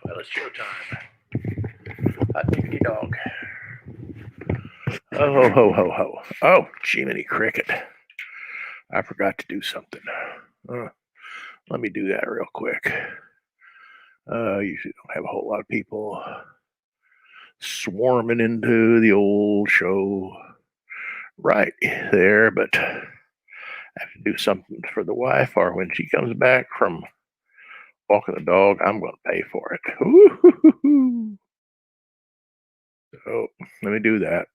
Well, it's showtime. Hot diggity dog. Oh, ho, ho, ho, ho. Oh, Jiminy Cricket. I forgot to do something. Let me do that real quick. Usually don't have a whole lot of people swarming into the old show right there, but I have to do something for the wife, or when she comes back from walking the dog, I'm going to pay for it. Ooh-hoo-hoo-hoo. So let me do that.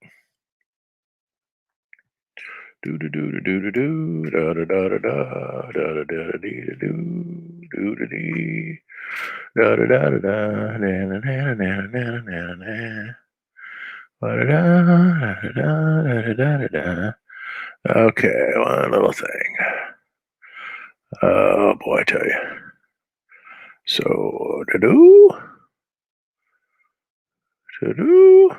Do do do do do do da da da da da da da da dee do do do dee da da da da da na na na na na na na da da da da da da. Okay, one little thing. Oh boy, I tell you. So to do to do.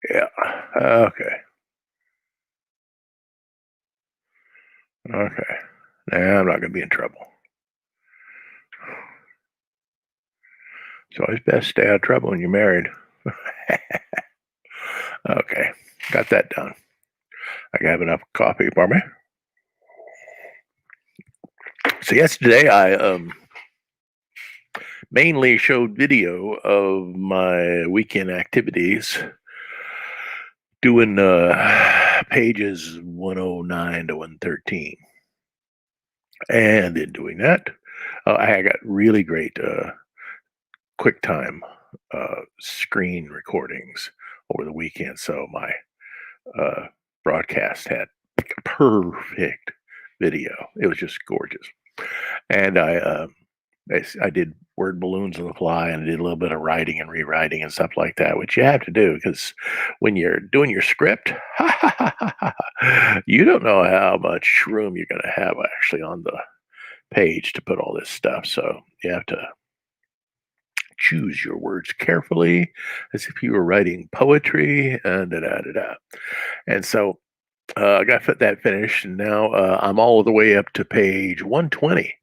Yeah. Okay. Okay. Nah, I'm not gonna be in trouble. It's always best to stay out of trouble when you're married. Okay, got that done. I have enough coffee for me. So yesterday I mainly showed video of my weekend activities, doing pages 109 to 113, and in doing that, I got really great QuickTime screen recordings over the weekend. So my broadcast had perfect video. It was just gorgeous. And I did word balloons on the fly, and I did a little bit of writing and rewriting and stuff like that, which you have to do because when you're doing your script, you don't know how much room you're going to have actually on the page to put all this stuff. So you have to choose your words carefully as if you were writing poetry and da da da da. And so I got that finished, and now I'm all the way up to page 120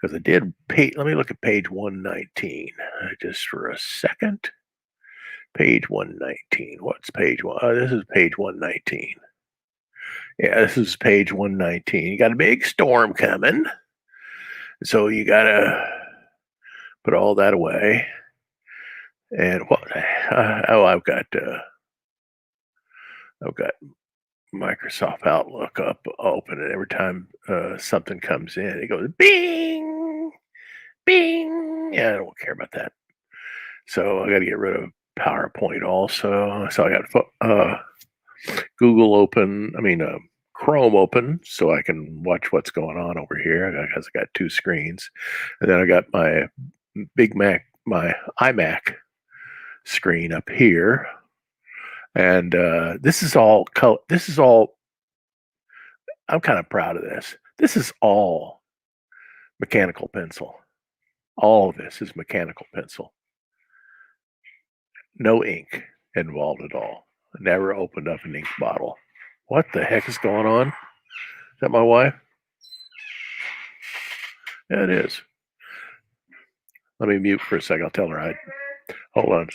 because I did page. Let me look at page 119 just for a second. Page 119. What's page one? This is page 119. Yeah, this is page 119. You got a big storm coming, so you gotta put all that away. And what? Oh, I've got Microsoft Outlook open, and every time something comes in, it goes bing, bing. Yeah, I don't care about that. So I got to get rid of PowerPoint also. So I got Google open. I mean, Chrome open, so I can watch what's going on over here because I got two screens, and then I got my Big Mac, my iMac screen up here, and this is all. This is all. I'm kind of proud of this. This is all mechanical pencil. All of this is mechanical pencil. No ink involved at all. Never opened up an ink bottle. What the heck is going on? Is that my wife? Yeah, it is. Let me mute for a second. I'll tell her. Hold on.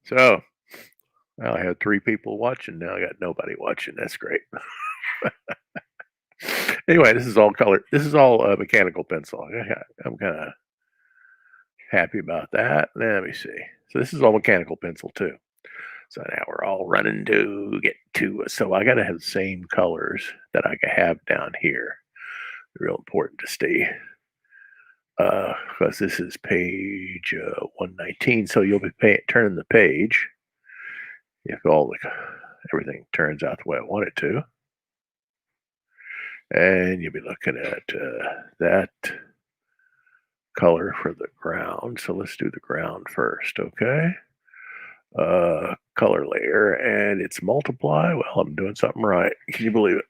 So I had 3 people watching. Now I got nobody watching. That's great. Anyway, this is all color. This is all mechanical pencil. I'm kind of happy about that. Let me see. So this is all mechanical pencil too. So now we're all running to get to. So I got to have the same colors that I have down here. Real important to stay because this is page 119. So you'll be turning the page if everything turns out the way I want it to, and you'll be looking at that color for the ground. So let's do the ground first, okay? Color layer, and it's multiply. Well, I'm doing something right. Can you believe it?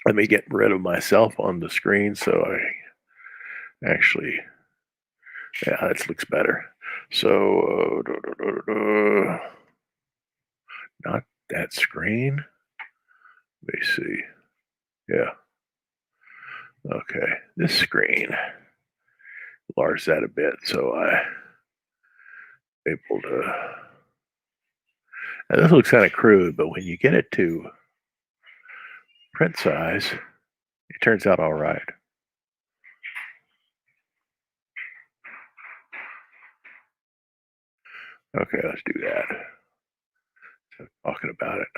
Let me get rid of myself on the screen so I actually, yeah, this looks better. So, not that screen. Let me see. Yeah. Okay. This screen. Enlarge that a bit so I able to. Now this looks kind of crude, but when you get it to print size, it turns out all right. Okay, let's do that. Talking about it.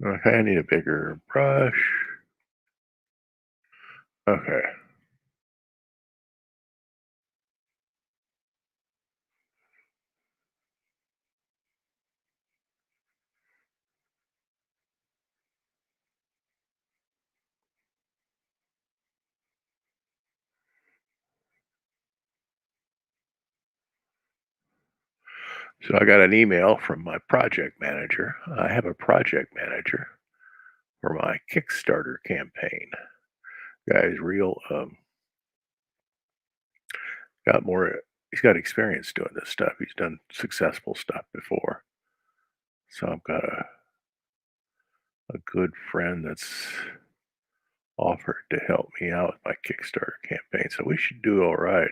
Okay, I need a bigger brush. Okay. So I got an email from my project manager. I have a project manager for my Kickstarter campaign. Guy's real got more he's got experience doing this stuff. He's done successful stuff before. So I've got a good friend that's offered to help me out with my Kickstarter campaign. So we should do all right.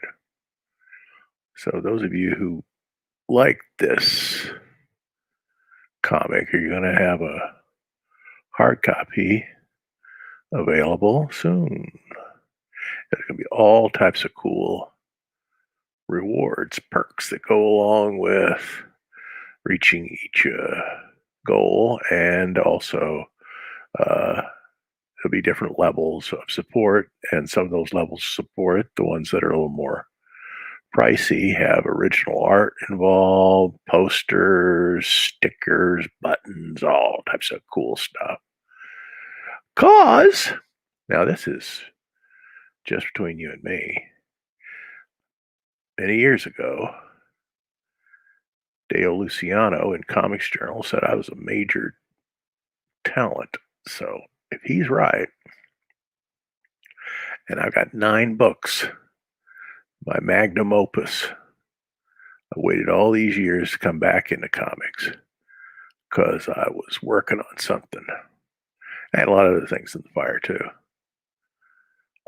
So those of you who like this comic, are you going to have a hard copy available soon? There's going to be all types of cool rewards, perks that go along with reaching each goal, and also uh, there'll be different levels of support, and some of those levels of support, the ones that are a little more pricey, have original art involved, posters, stickers, buttons, all types of cool stuff. Cause now this is just between you and me. Many years ago, Dale Luciano in Comics Journal said I was a major talent. So if he's right, and I've got 9 books, my magnum opus, I waited all these years to come back into comics because I was working on something. I had a lot of other things in the fire too.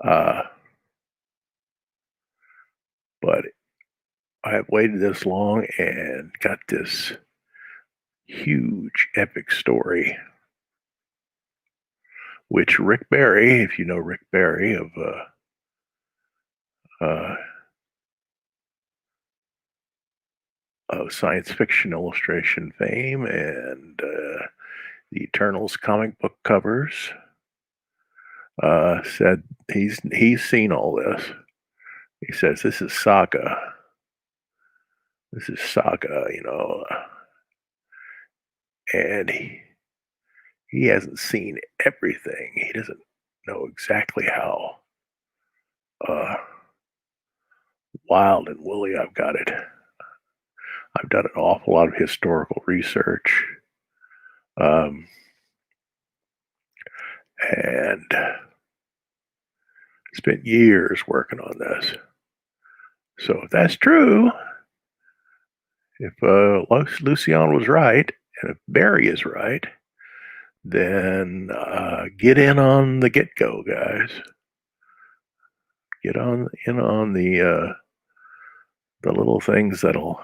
Uh, but I have waited this long and got this huge epic story, which Rick Barry, if you know Rick Barry uh, of science fiction illustration fame and the Eternals comic book covers, said he's seen all this. He says this is saga. This is saga, and he hasn't seen everything. He doesn't know exactly how uh, wild and woolly I've got it. I've done an awful lot of historical research, and spent years working on this. So if that's true, if Lucian was right, and if Barry is right, then get in on the get-go, guys. Get on in on the little things that'll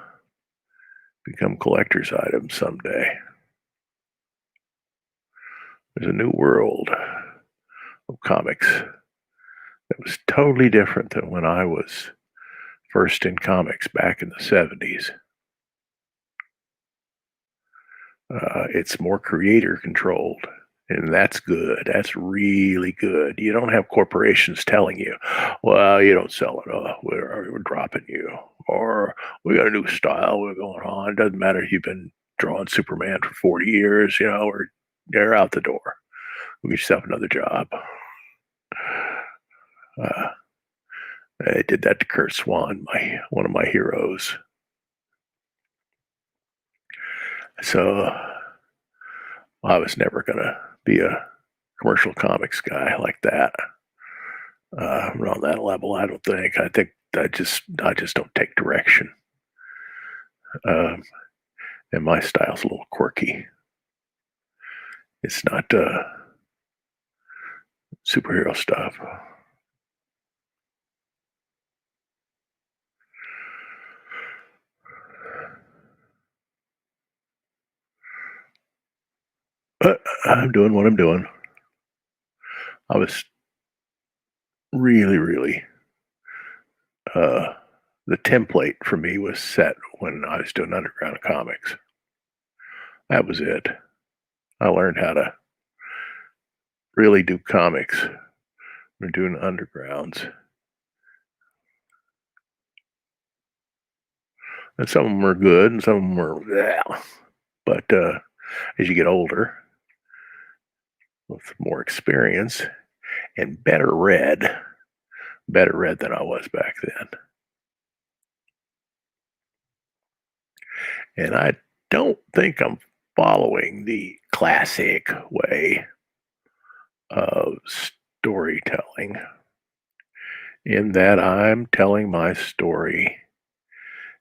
become collector's items someday. There's a new world of comics that was totally different than when I was first in comics back in the 70s. It's more creator controlled, and that's good. That's really good. You don't have corporations telling you, well, you don't sell it. We're dropping you. Or we got a new style we're going on. It doesn't matter if you've been drawing Superman for 40 years, or they're out the door. Get yourself another job. Uh, I did that to Kurt Swan, my one of my heroes. So I was never gonna be a commercial comics guy like that. On that level, I don't think. I think I just don't take direction. Um, and my style's a little quirky. It's not superhero stuff. But I'm doing what I'm doing. I was really, really uh, the template for me was set when I was doing underground comics. That was it. I learned how to really do comics when doing undergrounds. And some of them were good and some of them were, yeah. But as you get older, with more experience and better read than I was back then. And I don't think I'm following the classic way of storytelling in that I'm telling my story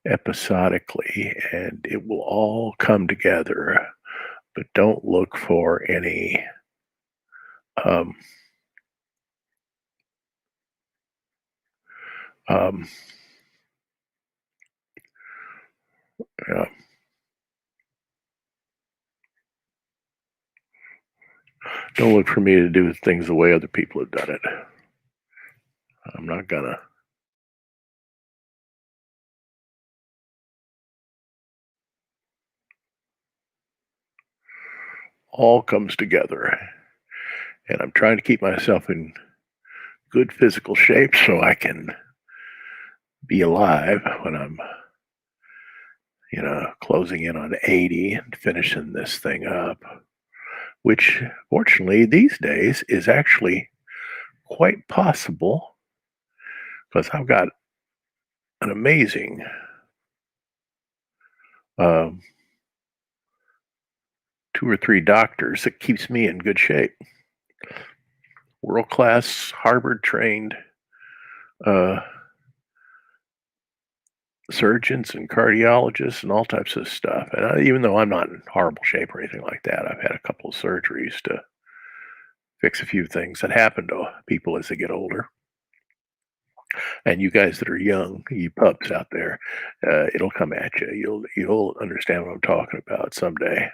episodically and it will all come together, but don't look for any um, um, uh, don't look for me to do things the way other people have done it. I'm not gonna. All comes together, and I'm trying to keep myself in good physical shape so I can be alive when I'm, closing in on 80 and finishing this thing up, which fortunately these days is actually quite possible because I've got an amazing um, two or three doctors that keeps me in good shape. World class, Harvard trained uh, surgeons and cardiologists and all types of stuff. And even though I'm not in horrible shape or anything like that, I've had a couple of surgeries to fix a few things that happen to people as they get older. And you guys that are young, you pups out there, it'll come at you. You'll understand what I'm talking about someday.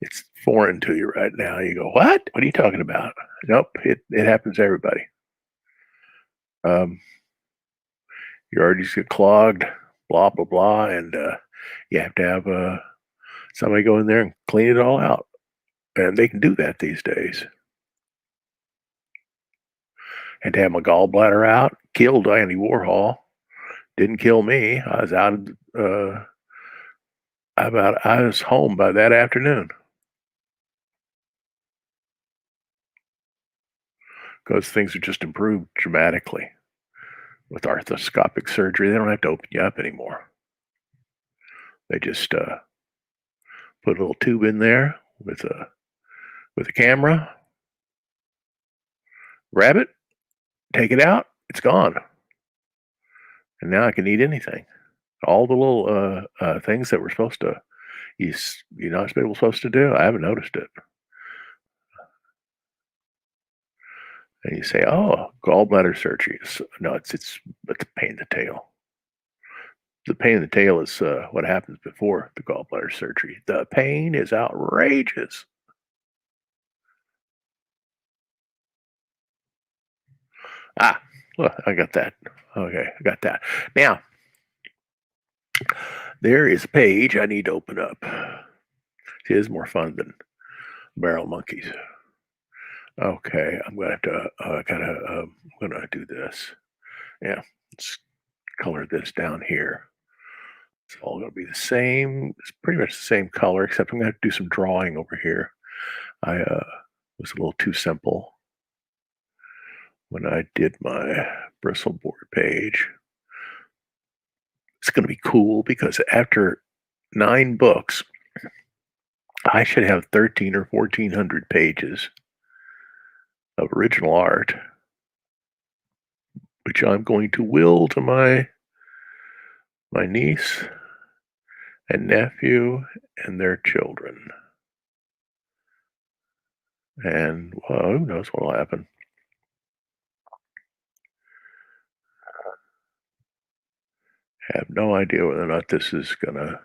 It's foreign to you right now. You go, what? What are you talking about? Nope, it happens to everybody. Um, your arteries get clogged, blah blah blah, and you have to have somebody go in there and clean it all out. And they can do that these days. And to have my gallbladder out killed Andy Warhol. Didn't kill me. I was out of I was home by that afternoon because things have just improved dramatically with arthroscopic surgery. They don't have to open you up anymore. They just put a little tube in there with a camera, grab it, take it out, it's gone, and now I can eat anything. All the little things that were supposed to you're not supposed to do. I haven't noticed it. And you say, "Oh, gallbladder surgery." No, it's a pain in the tail. The pain in the tail is what happens before the gallbladder surgery. The pain is outrageous. Ah, look, I got that. Okay, I got that. Now, there is a page I need to open up. It is more fun than barrel monkeys. Okay, I'm gonna have to. I'm gonna do this. Yeah, let's color this down here. It's all gonna be the same. It's pretty much the same color, except I'm gonna have to do some drawing over here. I was a little too simple when I did my Bristolboard page. It's going to be cool because after 9 books, I should have 13 or 1400 pages of original art, which I'm going to will to my niece and nephew and their children. And well, who knows what will happen. I have no idea whether or not this is going to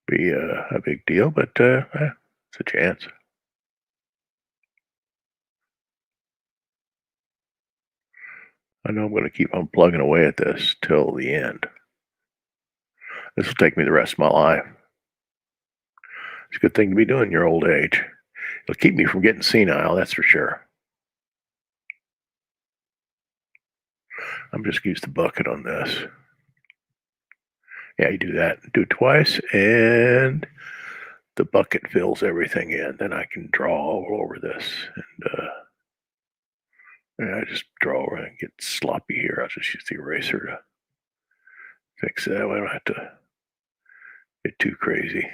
be a big deal, but it's a chance. I know I'm going to keep on plugging away at this till the end. This will take me the rest of my life. It's a good thing to be doing in your old age. It'll keep me from getting senile, that's for sure. I'm just used to bucket on this. Yeah, you do that. Do it twice, and the bucket fills everything in. Then I can draw all over this. And I just draw over and get sloppy here. I'll just use the eraser to fix that. I don't have to get too crazy.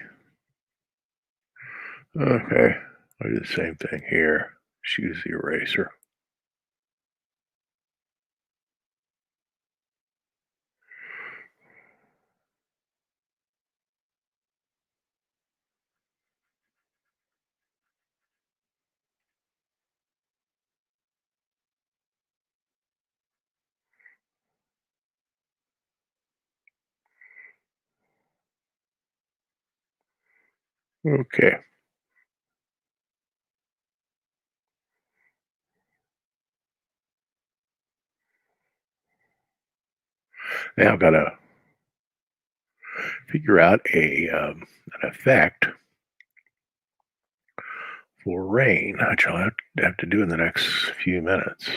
Okay, I'll do the same thing here. Just use the eraser. Okay. Now I've got to figure out an effect for rain, which I'll have to do in the next few minutes.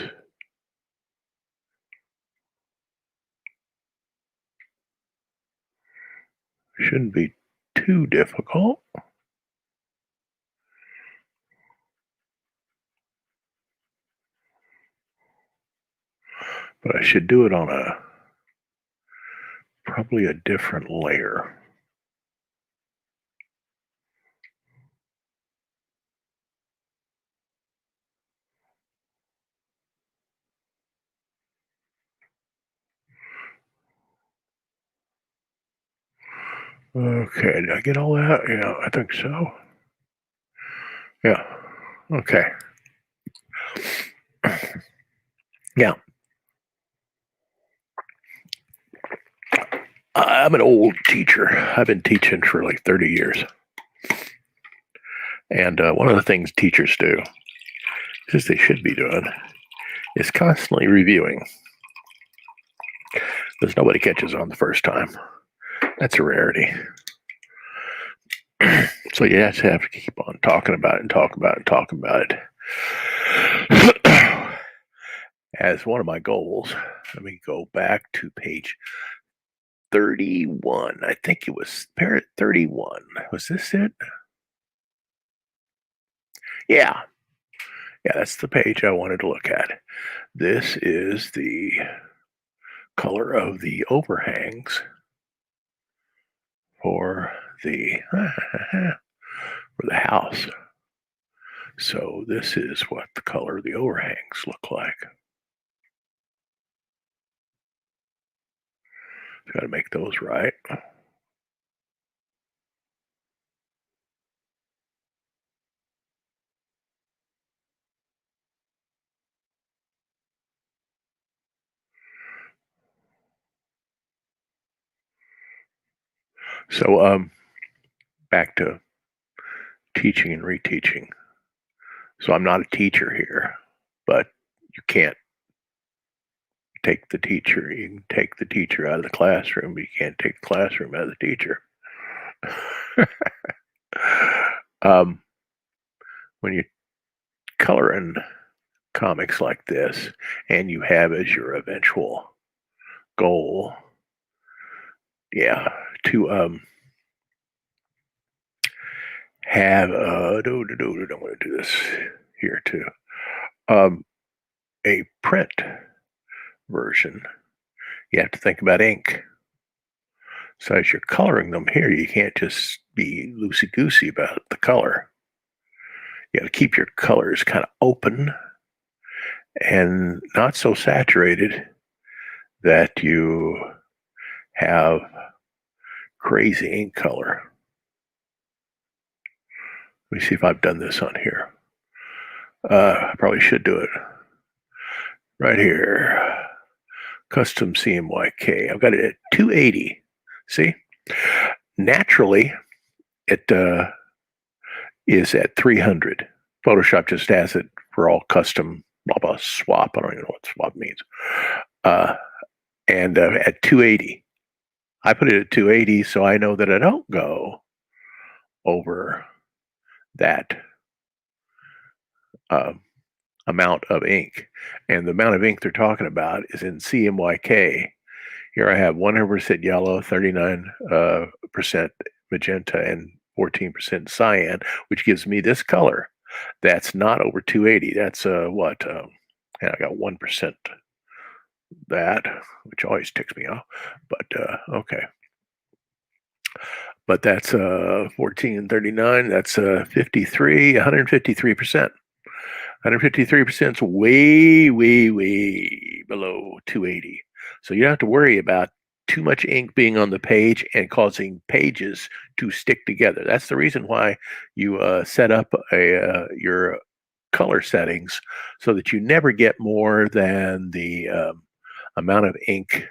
Shouldn't be too difficult. But I should do it on probably a different layer. Okay, did I get all that? Yeah, I think so. Yeah. Okay. Yeah. I'm an old teacher. I've been teaching for like 30 years. And one of the things teachers do, as they should be doing, is constantly reviewing. Because nobody catches on the first time. That's a rarity. So you have to keep on talking about it and talking about it and talking about it. As one of my goals, let me go back to page 31. I think it was Parrot 31. Was this it? Yeah. Yeah, that's the page I wanted to look at. This is the color of the overhangs for the for the house. So this is what the color of the overhangs look like. Got to make those right. So back to teaching and reteaching. So I'm not a teacher here, but you can't take the teacher. You can take the teacher out of the classroom, but you can't take the classroom out of the teacher. When you color in comics like this, and you have as your eventual goal, to have I'm going to do this here too. Um, a print version, you have to think about ink. So as you're coloring them here, you can't just be loosey goosey about the color. You got to keep your colors kind of open and not so saturated that you have crazy ink color. Let me see if I've done this on here. I probably should do it right here. Custom CMYK. I've got it at 280. See? Naturally, it is at 300. Photoshop just has it for all custom blah blah swap. I don't even know what swap means. And at 280. I put it at 280 so I know that I don't go over that amount of ink. And the amount of ink they're talking about is in CMYK. Here I have 100% yellow, 39% magenta, and 14% cyan, which gives me this color. That's not over 280. That's what? And I got 1% that, which always ticks me off. But okay. But that's 1439. That's 53, 153%. 153% is way, way, way below 280. So you don't have to worry about too much ink being on the page and causing pages to stick together. That's the reason why you set up your color settings so that you never get more than the amount of ink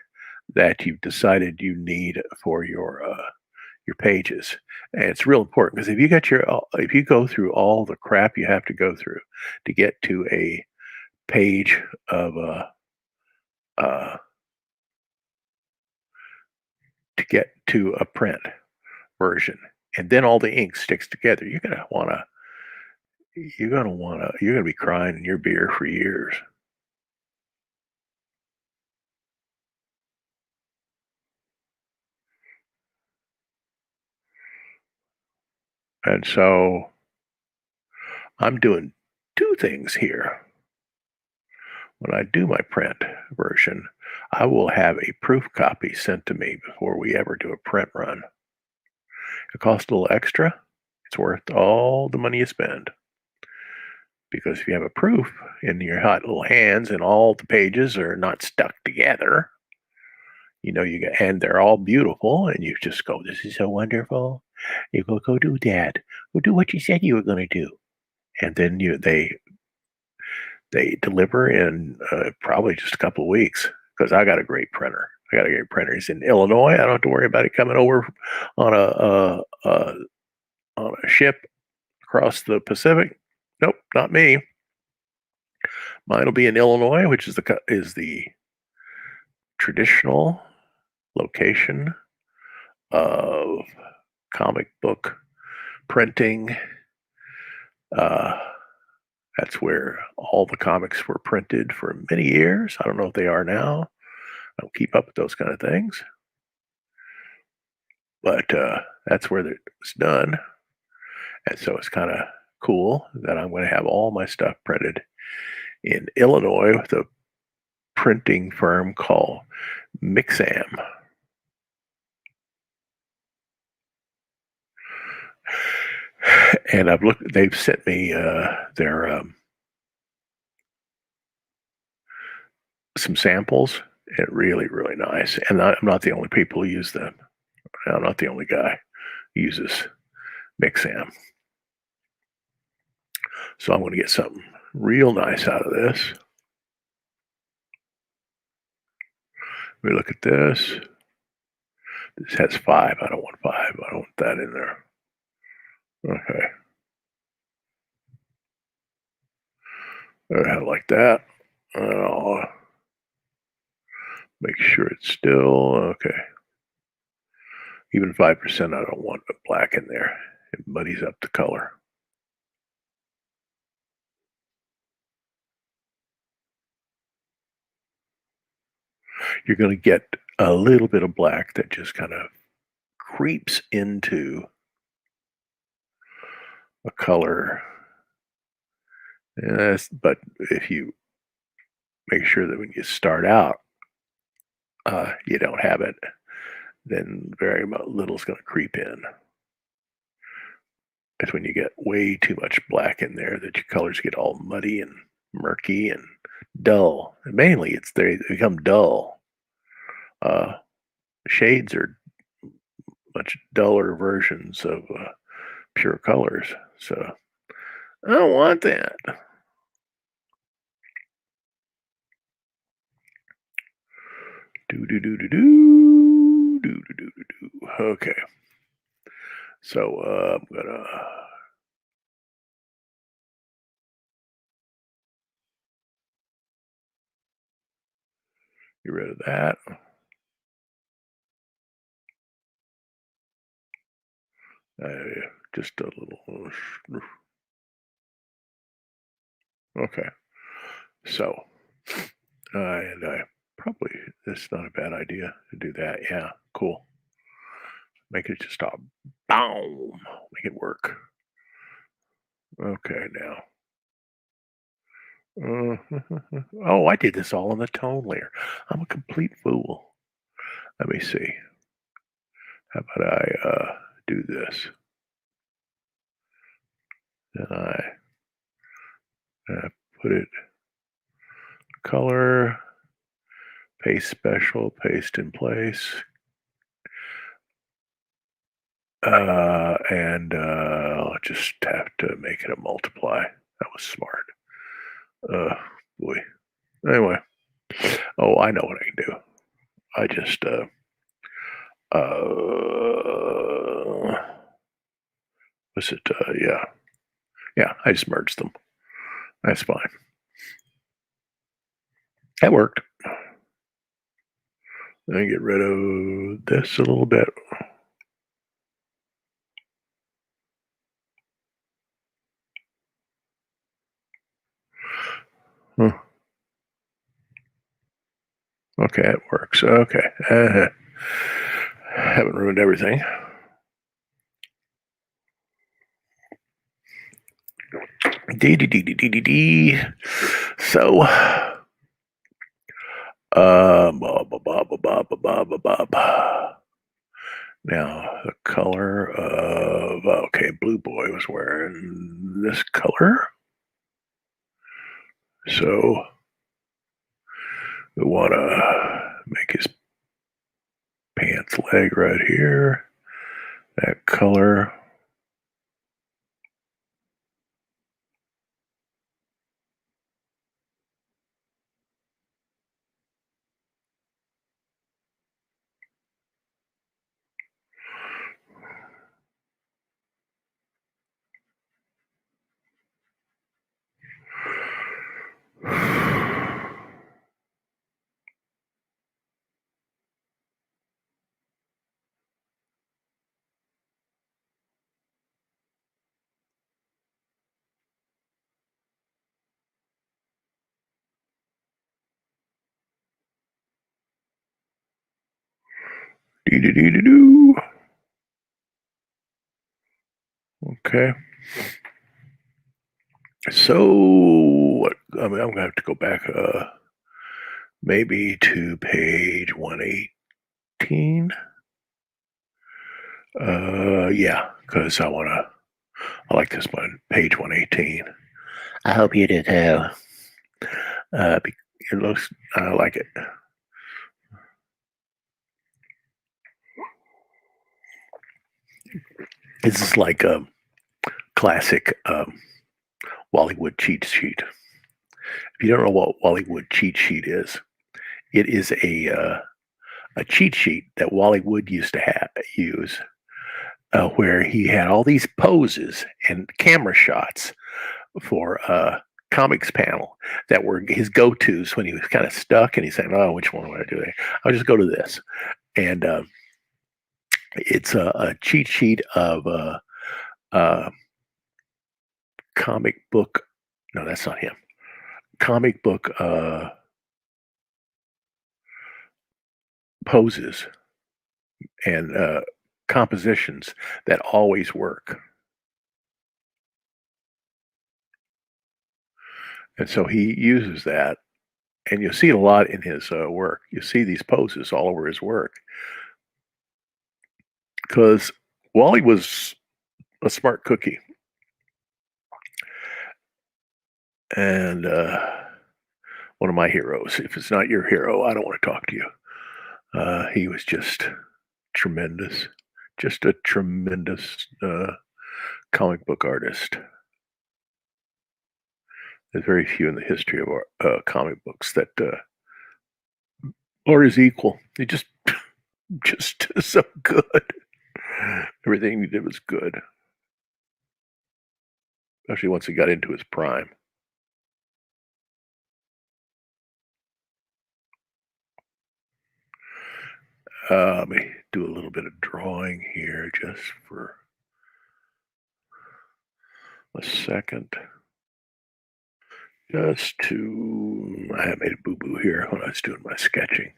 that you've decided you need for your pages. And it's real important because if you go through all the crap you have to go through to get to a page of uh, to get to a print version, and then all the ink sticks together, you're gonna be crying in your beer for years. And so I'm doing two things here. When I do my print version, I will have a proof copy sent to me before we ever do a print run. It costs a little extra. It's worth all the money you spend. Because if you have a proof in your hot little hands and all the pages are not stuck together, and they're all beautiful, and you just go, "This is so wonderful." You go do that. Go do what you said you were going to do, and then they deliver in probably just a couple of weeks because I got a great printer. I got a great printer. He's in Illinois. I don't have to worry about it coming over on a ship across the Pacific. Nope, not me. Mine will be in Illinois, which is the traditional location of comic book printing. Uh, that's where all the comics were printed for many years. I don't know if they are now. I don't keep up with those kind of things, but that's where it's done. And so it's kind of cool that I'm going to have all my stuff printed in Illinois with a printing firm called Mixam. And they've sent me their some samples, and really, really nice. And I'm not the only people who use them. I'm not the only guy who uses Mixam. So I'm going to get something real nice out of this. We look at this. This has 5. I don't want 5. I don't want that in there. Okay. Like that. I'll make sure it's still okay. Even 5%, I don't want the black in there. It muddies up the color. You're going to get a little bit of black that just kind of creeps into a color Yes, but if you make sure that when you start out, you don't have it, then very little is going to creep in. It's when you get way too much black in there that your colors get all muddy and murky and dull. And mainly, they become dull. Uh, Shades are much duller versions of pure colors. So I don't want that. Do do do do do do do do do. Okay, so I'm gonna get rid of that. Just a little. Okay, so and I probably it's not a bad idea to do that. Yeah, cool. Make it just a boom. Make it work. Okay, now. Uh, oh, I did this all on the tone layer. I'm a complete fool. Let me see. How about I do this? Then I put it color, paste special, paste in place. And I'll just have to make it a multiply. That was smart. Boy. Anyway. Oh, I know what I can do. I just uh was it yeah. Yeah, I just merged them. That's fine. That worked. Let me get rid of this a little bit. Huh. Okay, it works. Okay. Haven't ruined everything. D. So, now the color of okay, Blue Boy was wearing this color, so we want to make his pants leg right here. That color. Dee. Okay. So what? I mean, I'm gonna have to go back, maybe to page 118. Yeah, because I like this one, page 118. I hope you did too. It looks, I like it. This is like a classic Bollywood cheat sheet. If you don't know what Bollywood cheat sheet is, it is a cheat sheet that Wally Wood used to use, where he had all these poses and camera shots for comics panel that were his go-tos when he was kind of stuck and he's saying, "Oh, which one would I do? I'll just go to this." And it's a cheat sheet of uh, comic book. No, that's not him. Comic book poses and compositions that always work. And so he uses that, and you'll see it a lot in his work. You see these poses all over his work because Wally was a smart cookie, and one of my heroes. If it's not your hero, I don't want to talk to you. He was just tremendous, just a tremendous comic book artist. There's very few in the history of our comic books that are his equal. He just so good. Everything he did was good, especially once he got into his prime. Let me do a little bit of drawing here just for a second. Just to, I made a boo-boo here when I was doing my sketching.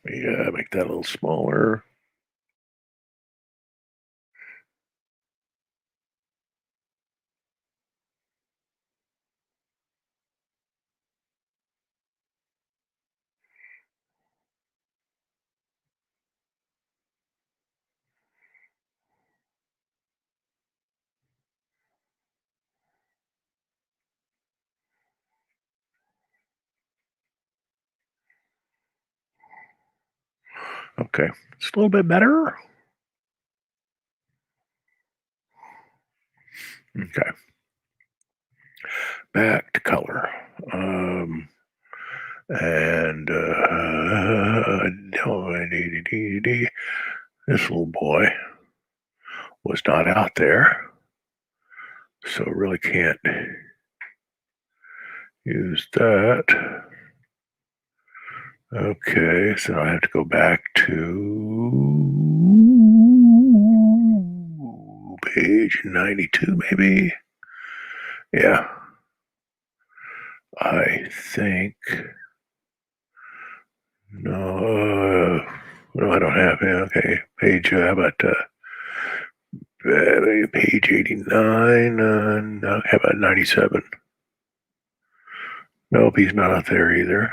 Yeah, make that a little smaller. Okay, it's a little bit better. Okay, back to color. And this little boy was not out there, so really can't use that. Okay, so I have to go back to page 92, maybe. Yeah, I think. No, no, I don't have it. Okay, page. How about page 89? No, how about 97? Nope, he's not out there either.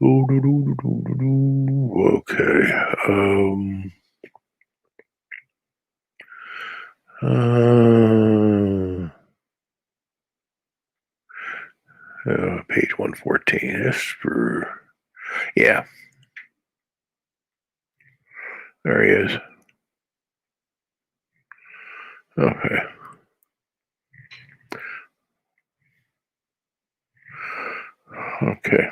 Okay. Page 114. Yes, for yeah. There he is. Okay. Okay.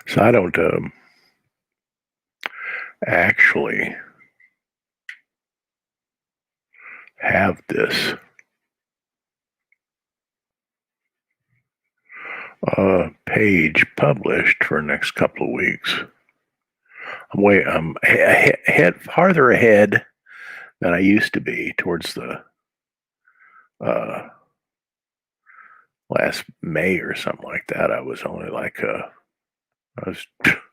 So I don't actually have this page published for the next couple of weeks. I'm ahead, farther ahead than I used to be towards the uh, last May or something like that. I was only like I was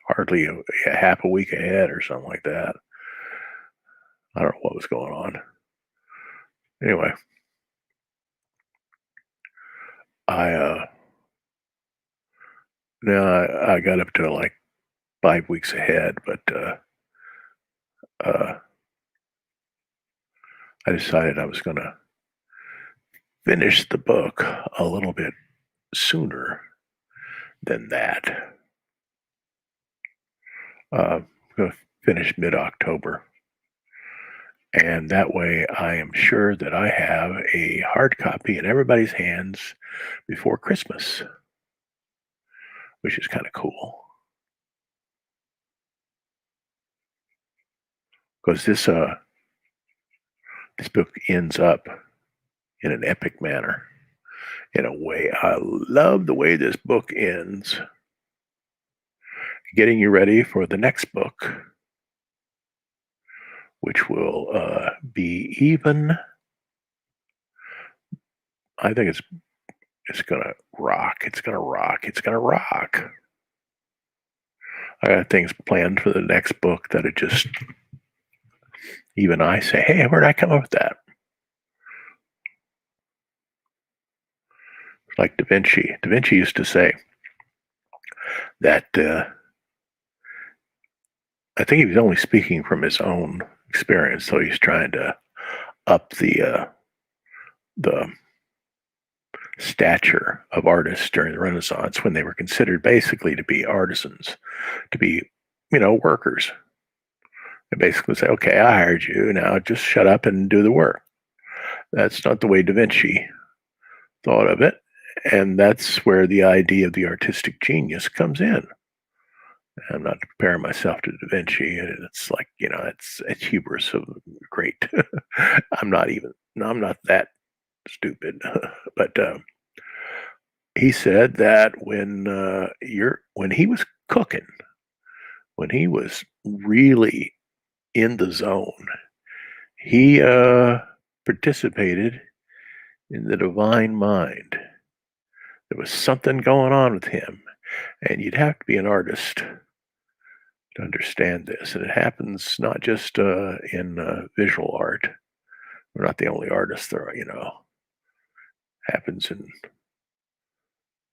hardly a half a week ahead or something like that. I don't know what was going on. Anyway, I now I got up to like 5 weeks ahead, but uh, I decided I was going to finish the book a little bit sooner than that. I'm going to finish mid-October. And that way I am sure that I have a hard copy in everybody's hands before Christmas, which is kind of cool. Because this book ends up in an epic manner. In a way, I love the way this book ends, getting you ready for the next book, which will be even. I think it's gonna rock. It's gonna rock. It's gonna rock. I got things planned for the next book that it just even I say, hey, where did I come up with that? Like Da Vinci. Da Vinci used to say that I think he was only speaking from his own experience, so he's trying to up the stature of artists during the Renaissance when they were considered basically to be artisans, to be, workers. They basically say, okay, I hired you. Now just shut up and do the work. That's not the way Da Vinci thought of it. And that's where the idea of the artistic genius comes in. I'm not comparing myself to Da Vinci. It's like, it's hubris of great. I'm not that stupid. But he said that when he was cooking, when he was really in the zone, he participated in the divine mind. There was something going on with him, and you'd have to be an artist to understand this. And it happens not just in visual art. We're not the only artists there. Happens in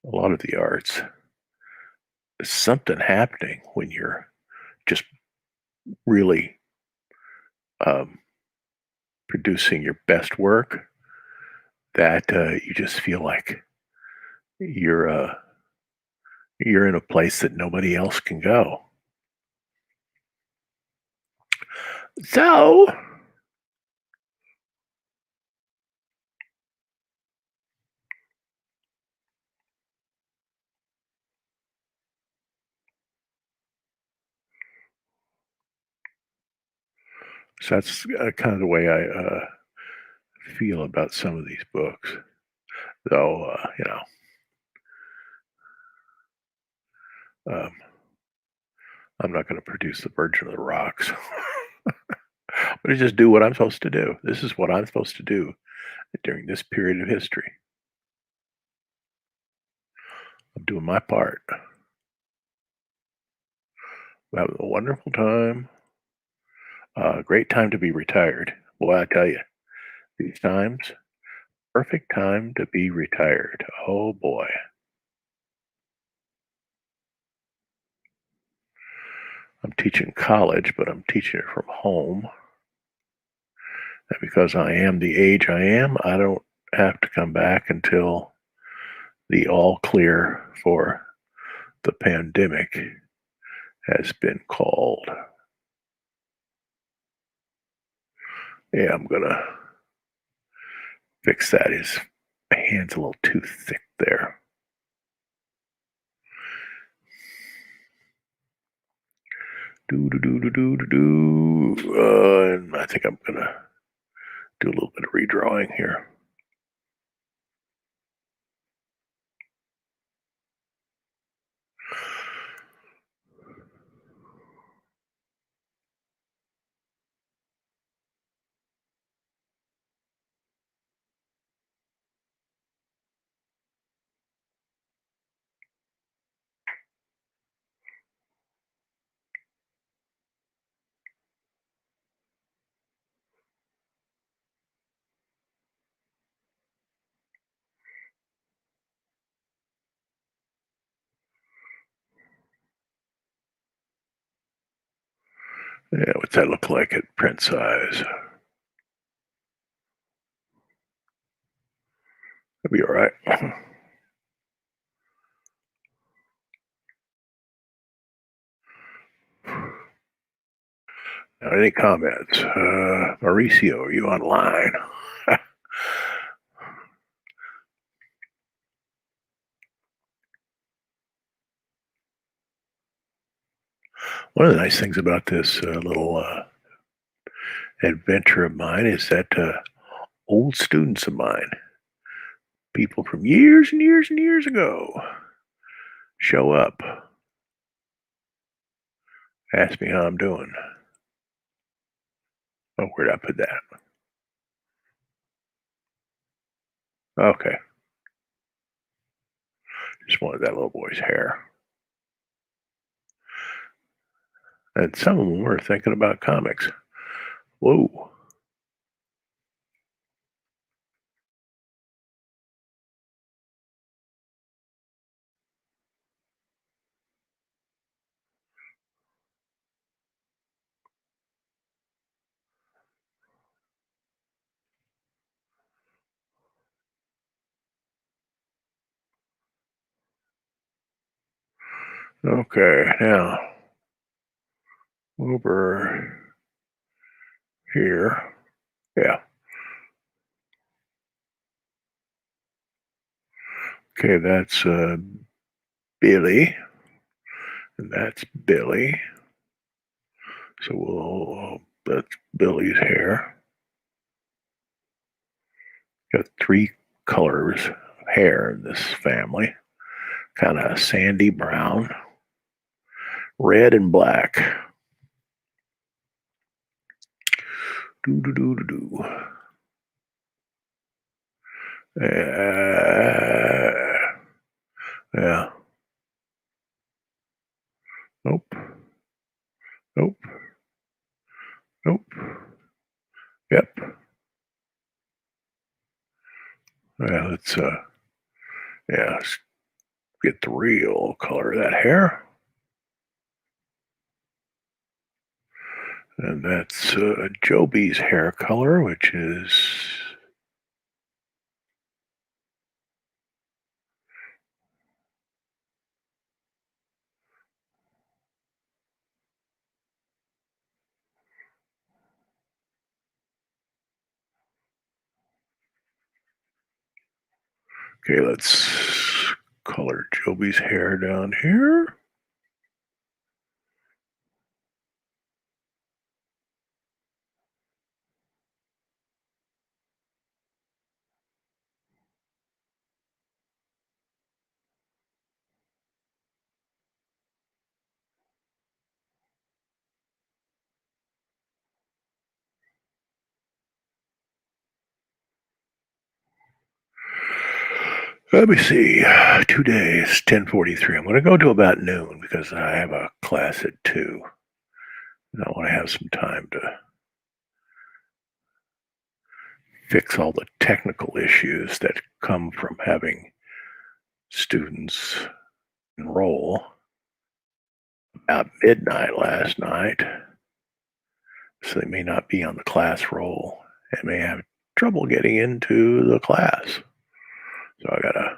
a lot of the arts. There's something happening when you're just really um, producing your best work that you just feel like you're uh, you're in a place that nobody else can go. So So that's kind of the way I feel about some of these books. Though, um, I'm not going to produce the Virgin of the Rocks. But I just do what I'm supposed to do. This is what I'm supposed to do during this period of history. I'm doing my part. I'm having a wonderful time. Great time to be retired. Boy, I tell you, these times, perfect time to be retired. Oh boy. I'm teaching college, but I'm teaching it from home. And because I am the age I am, I don't have to come back until the all clear for the pandemic has been called. Yeah, I'm gonna fix that. His hand's a little too thick there. Do do do do do do do. And I think I'm gonna do a little bit of redrawing here. Yeah, what's that look like at print size? That'll be all right. Now, any comments? Mauricio, are you online? One of the nice things about this little adventure of mine is that Old students of mine, people from years and years and years ago, show up, ask me how I'm doing. Oh, where'd I put that? Okay, just wanted that little boy's hair. And some of them were thinking about comics. Whoa. Okay, now over here. Yeah. Okay, that's Billy, and that's Billy. So that's Billy's hair. Got three colors of hair in this family, kind of sandy brown, red, and black. Do do do do do. Yeah. Nope. Nope. Nope. Yep. Yeah. Let's get the real color of that hair. And that's Joby's hair color, which is okay. Let's color Joby's hair down here. Let me see. 2 days, 10:43. I'm going to go to about noon because I have a class at 2. And I want to have some time to fix all the technical issues that come from having students enroll about midnight last night. So they may not be on the class roll and may have trouble getting into the class. So I got to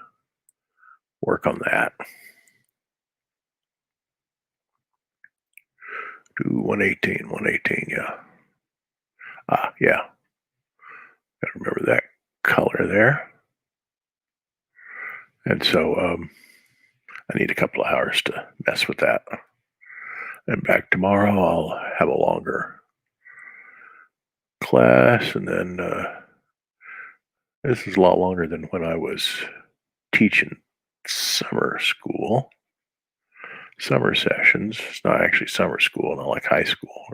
work on that. Do 118, 118, yeah. Yeah. Got to remember that color there. And so I need a couple of hours to mess with that. And back tomorrow, I'll have a longer class. And then this is a lot longer than when I was teaching summer school, summer sessions. It's not actually summer school, not like high school.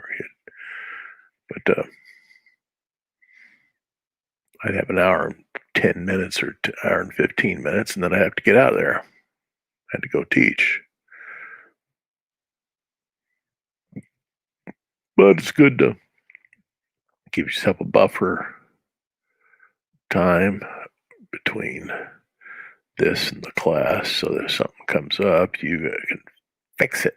But I'd have an hour and 10 minutes or hour and 15 minutes, and then I have to get out of there. I had to go teach. But it's good to give yourself a buffer time between this and the class so that if something comes up, you can fix it.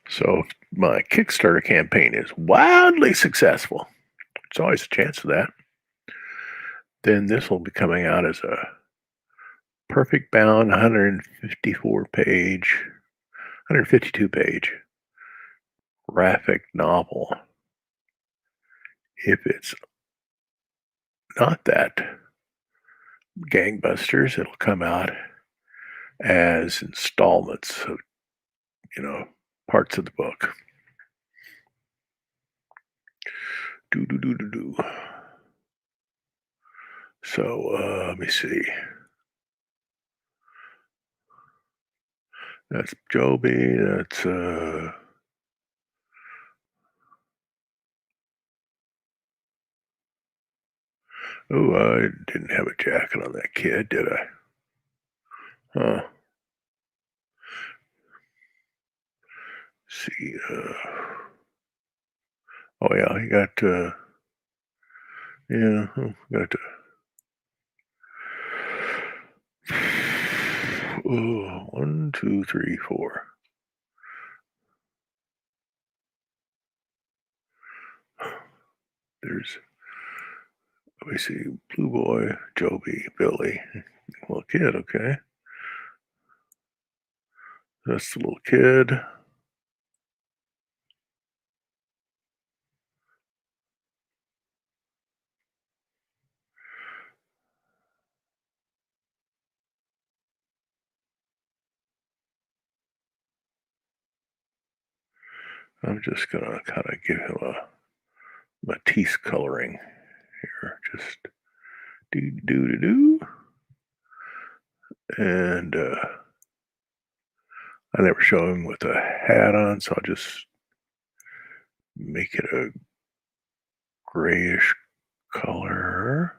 So my Kickstarter campaign is wildly successful. There's always a chance of that. Then this will be coming out as a perfect bound 152 page graphic novel, if it's not that gangbusters, it'll come out as installments of, you know, parts of the book. Do do do do do. So let me see. That's Joby. That's oh, I didn't have a jacket on that kid, did I? Huh. See. Oh yeah, he got. Yeah, got. Oh, 1, 2, 3, 4. There's. Let me see. Blue Boy, Joby, Billy. Little kid. Okay, that's the little kid. I'm just gonna kind of give him a Matisse coloring here. Just do do do do. And I never show him with a hat on, so I'll just make it a grayish color.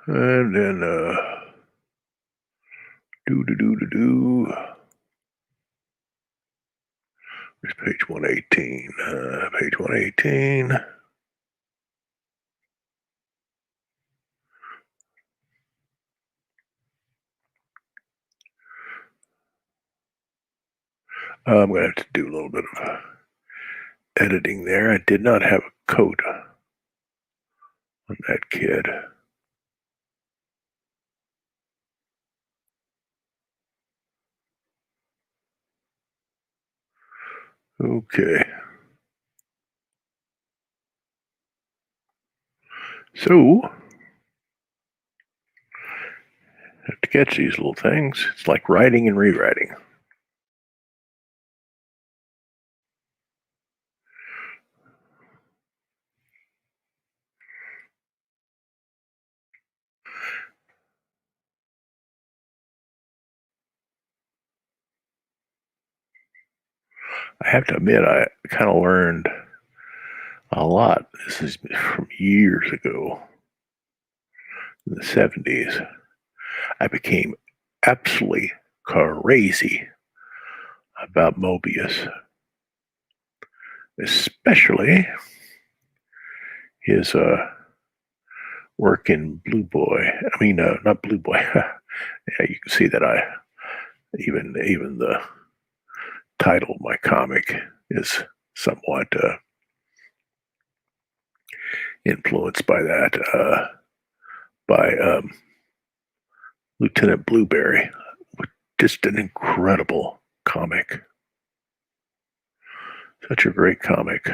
And then do do do do do. There's page 118. Page 118. I'm going to have to do a little bit of editing there. I did not have a coat on that kid. Okay. So, I have to catch these little things. It's like writing and rewriting. I have to admit, I kind of learned a lot. This is from years ago, in the 70s. I became absolutely crazy about Mobius, especially his work in Blue Boy. I mean, not Blue Boy. Yeah, you can see that I even the title of my comic is somewhat influenced by that. By Lieutenant Blueberry, just an incredible comic. Such a great comic.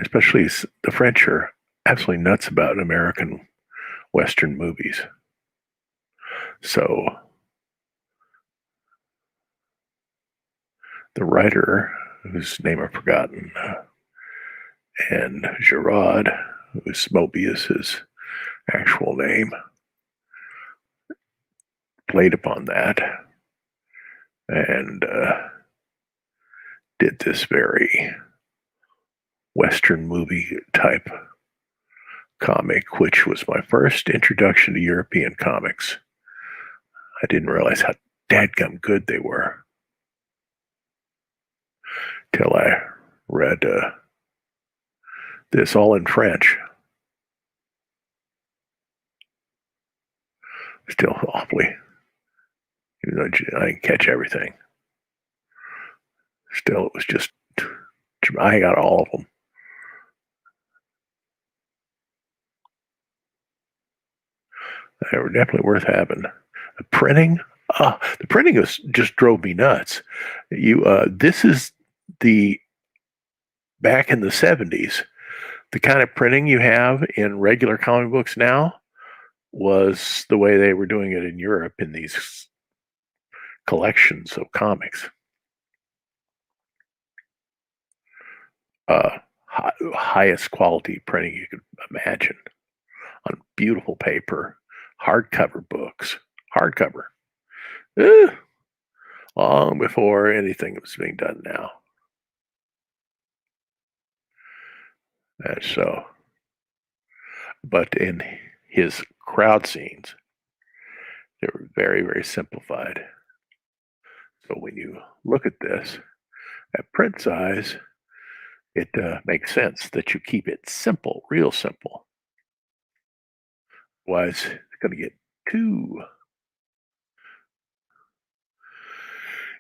Especially the French are absolutely nuts about American Western movies. So the writer, whose name I've forgotten, and Gerard, who's Mobius's actual name, played upon that and did this very Western movie type comic, which was my first introduction to European comics. I didn't realize how dadgum good they were till I read this all in French. Still awfully, even though I didn't catch everything. Still, it was just, I got all of them. They were definitely worth having. The printing, The printing was just drove me nuts. This is the back in the 70s. The kind of printing you have in regular comic books now was the way they were doing it in Europe in these collections of comics. Highest quality printing you could imagine on beautiful paper, hardcover books, hardcover. Long before anything was being done now. And so, but in his crowd scenes, they were very, very simplified. So when you look at this at print size, it makes sense that you keep it simple, real simple. Otherwise, it's going to get too.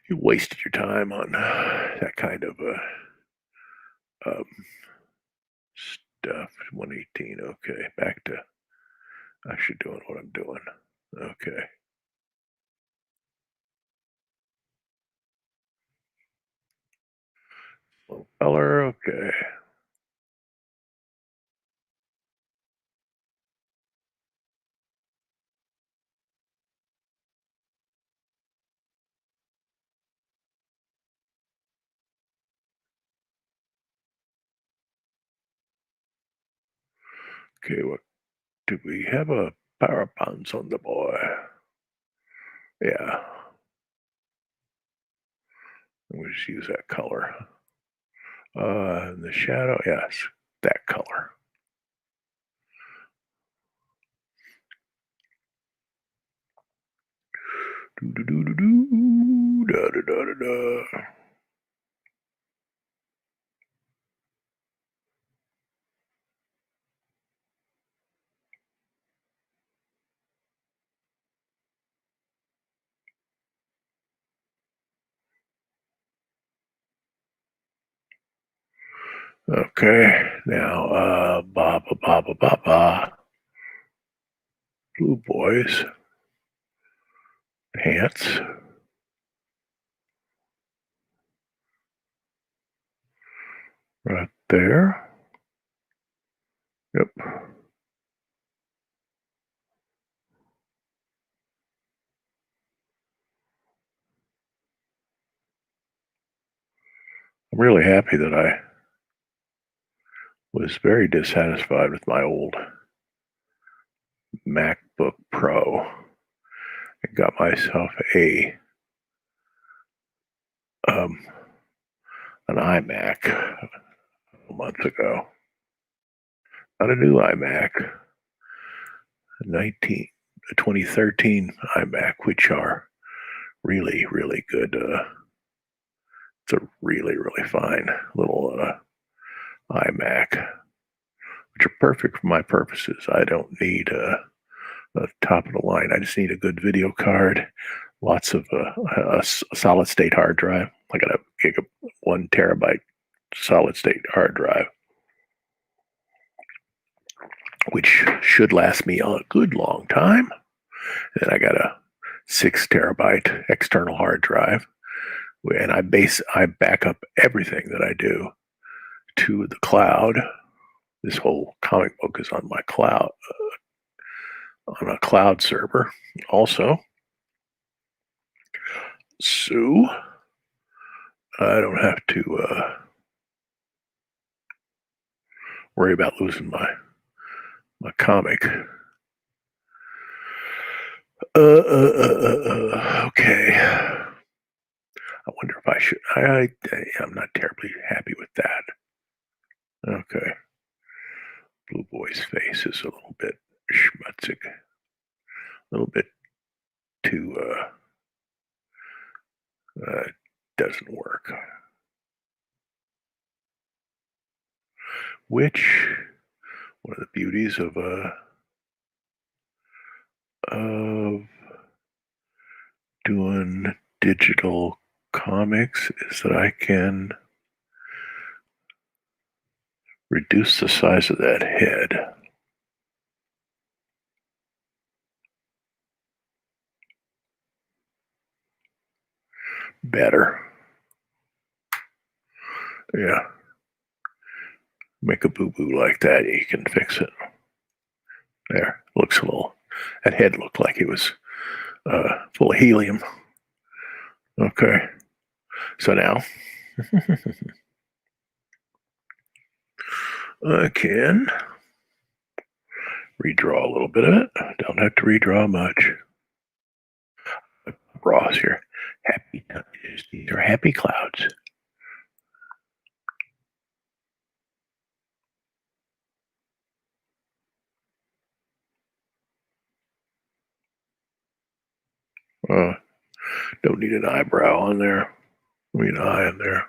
You wasted your time on that kind of stuff. 118. Okay, back to actually doing what I'm doing. Okay. Little color. Okay. Okay, what do we have? A power bonds on the boy. Yeah. We'll just use that color. The shadow, yes, that color. Do, do, do, do, do, da, da, da, da, da. Okay, now, ba, ba, ba, ba, ba, ba. Blue boys. Pants. Right there. Yep. I'm really happy that I was very dissatisfied with my old MacBook Pro. I got myself an iMac a month ago. Not a new iMac, a 2013 iMac, which are really, really good. It's a really, really fine little iMac, which are perfect for my purposes. I don't need a top of the line. I just need a good video card, lots of a solid state hard drive. I got a 1 terabyte solid state hard drive, which should last me a good long time. And I got a 6 terabyte external hard drive, and I back up everything that I do to the cloud. This whole comic book is on my cloud, on a cloud server also. So I don't have to worry about losing my comic. Okay. I wonder if I should. I'm not terribly happy with that. Okay. Blue Boy's face is a little bit schmutzig. A little bit too, doesn't work. Which, one of the beauties of doing digital comics is that I can reduce the size of that head. better. Yeah. Make a boo-boo like that, you can fix it. There. Looks a little that head looked like it was full of helium. Okay. So now I can redraw a little bit of it. Don't have to redraw much. Ross here. Happy touches. These are happy clouds. Uh, don't need an eyebrow on there. I mean, an eye in there.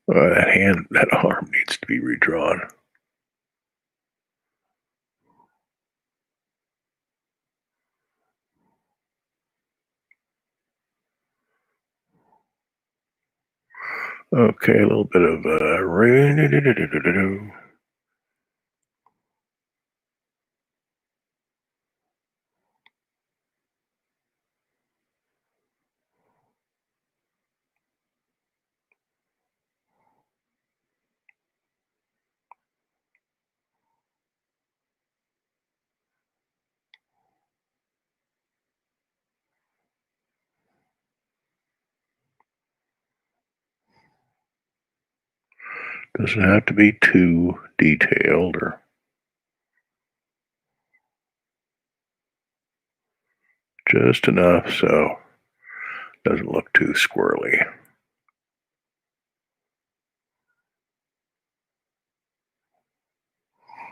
That hand, that arm needs to be redrawn. Okay, a little bit of doesn't have to be too detailed or just enough so it doesn't look too squirrely.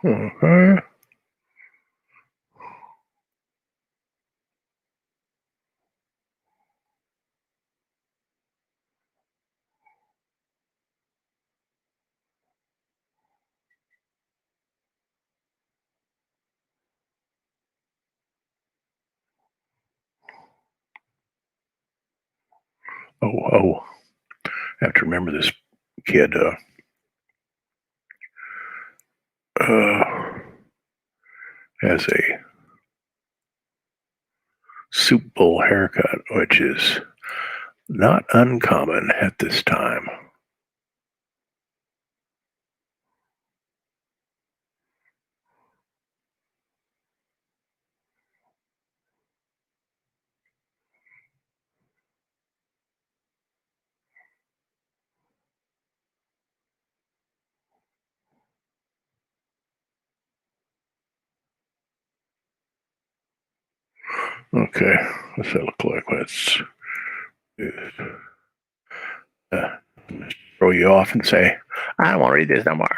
Okay. Oh, I have to remember this kid uh, has a soup bowl haircut, which is not uncommon at this time. Okay, what's that look like? Let's uh, throw you off and say, I don't want to read this no more.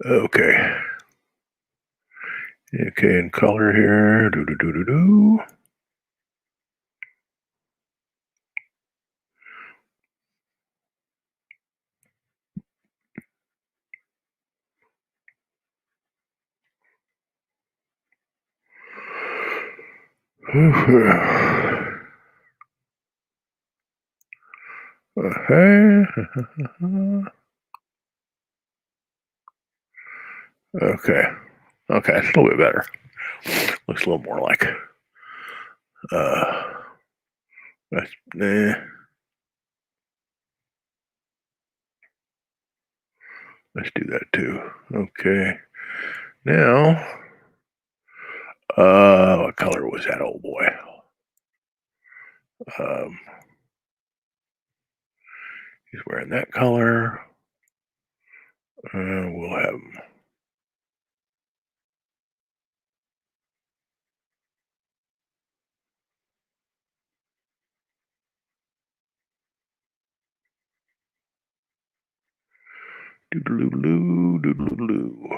Okay. Okay, and color here. Do do do do do. Okay. Okay, it's a little bit better. Looks a little more like uh let's, let's do that too. Okay. Now what color was that old boy? Um he's wearing that color. We'll have him doodaloo doodaloo.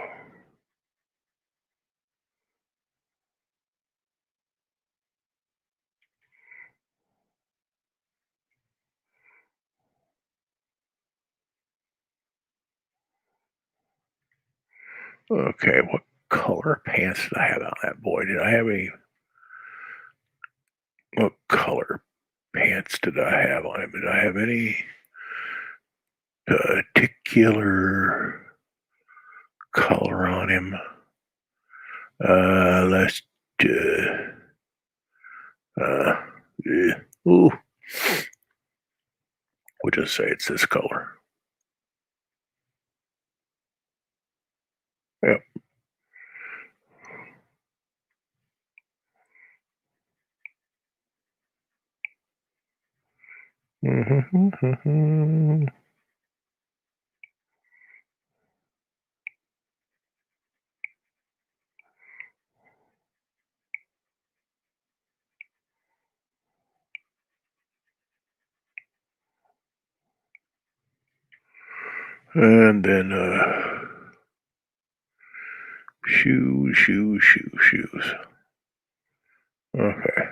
Okay, what color pants did I have on that boy? Did I have any? What color pants did I have on him? Did I have any particular color on him? Let's uh, uh, yeah. Ooh, we'll just say it's this color. Yep. And then shoes. Okay.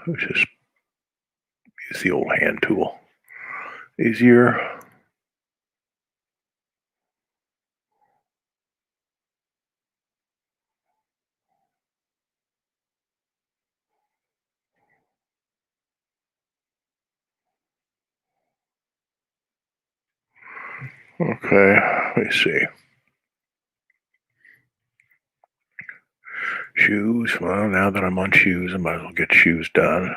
Let's just use the old hand tool. Easier. Okay, let me see. Shoes. Well, now that I'm on shoes, I might as well get shoes done.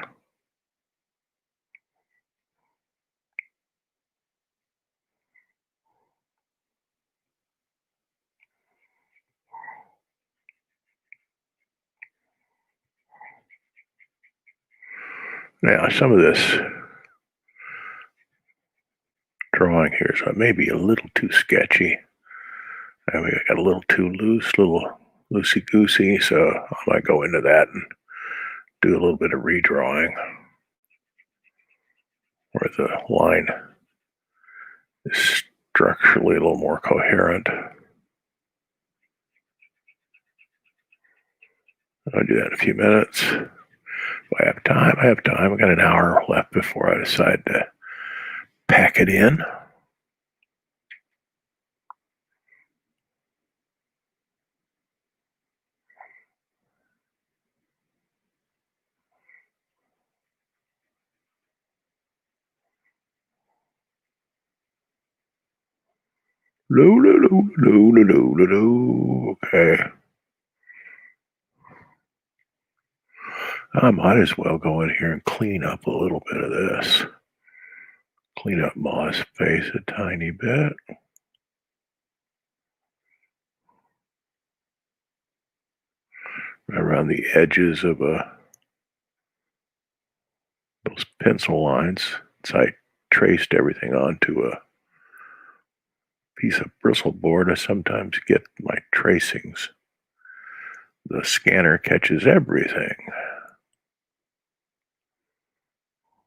Now, some of this drawing here so it may be a little too sketchy. I mean, I got a little too loose, little loosey goosey, so I might go into that and do a little bit of redrawing where the line is structurally a little more coherent. I'll do that in a few minutes. Do I have time? I have time. I got an hour left before I decide to pack it in. Okay. I might as well go in here and clean up a little bit of this. Clean up Ma's face a tiny bit. Around the edges of those pencil lines. So I traced everything onto a piece of bristle board. I sometimes get my tracings. The scanner catches everything,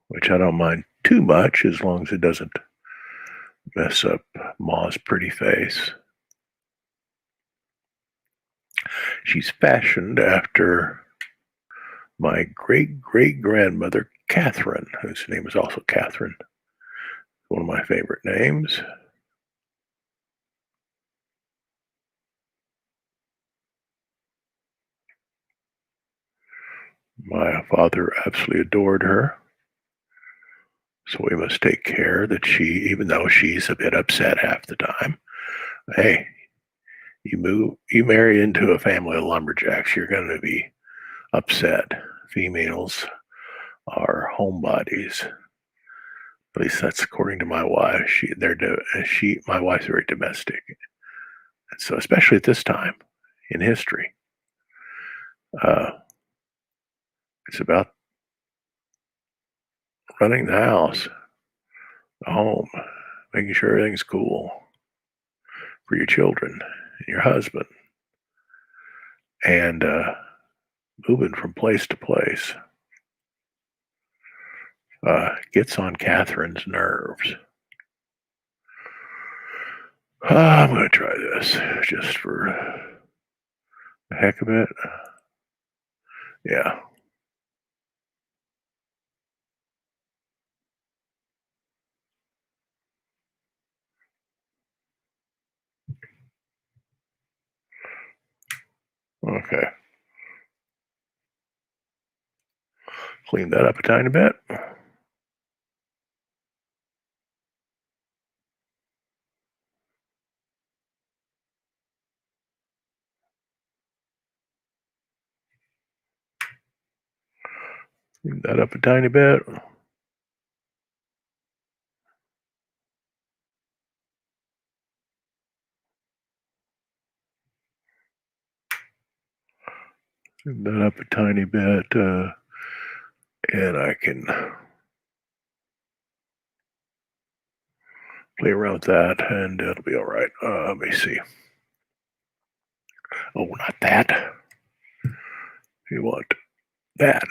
which I don't mind too much as long as it doesn't mess up Ma's pretty face. She's fashioned after my great great grandmother, Catherine, whose name is also Catherine, one of my favorite names. My father absolutely adored her. So we must take care that she, even though she's a bit upset half the time, hey, you marry into a family of lumberjacks, you're going to be upset. Females are homebodies. At least that's according to my wife. My wife's very domestic, and so especially at this time in history, uh, it's about running the house, the home, making sure everything's cool for your children and your husband, and moving from place to place gets on Catherine's nerves. I'm going to try this just for the heck of it. Yeah. Okay. Clean that up a tiny bit. Clean that up a tiny bit. Clean that up a tiny bit. And I can play around with that and it'll be all right. Let me see. Oh, not that. You want that.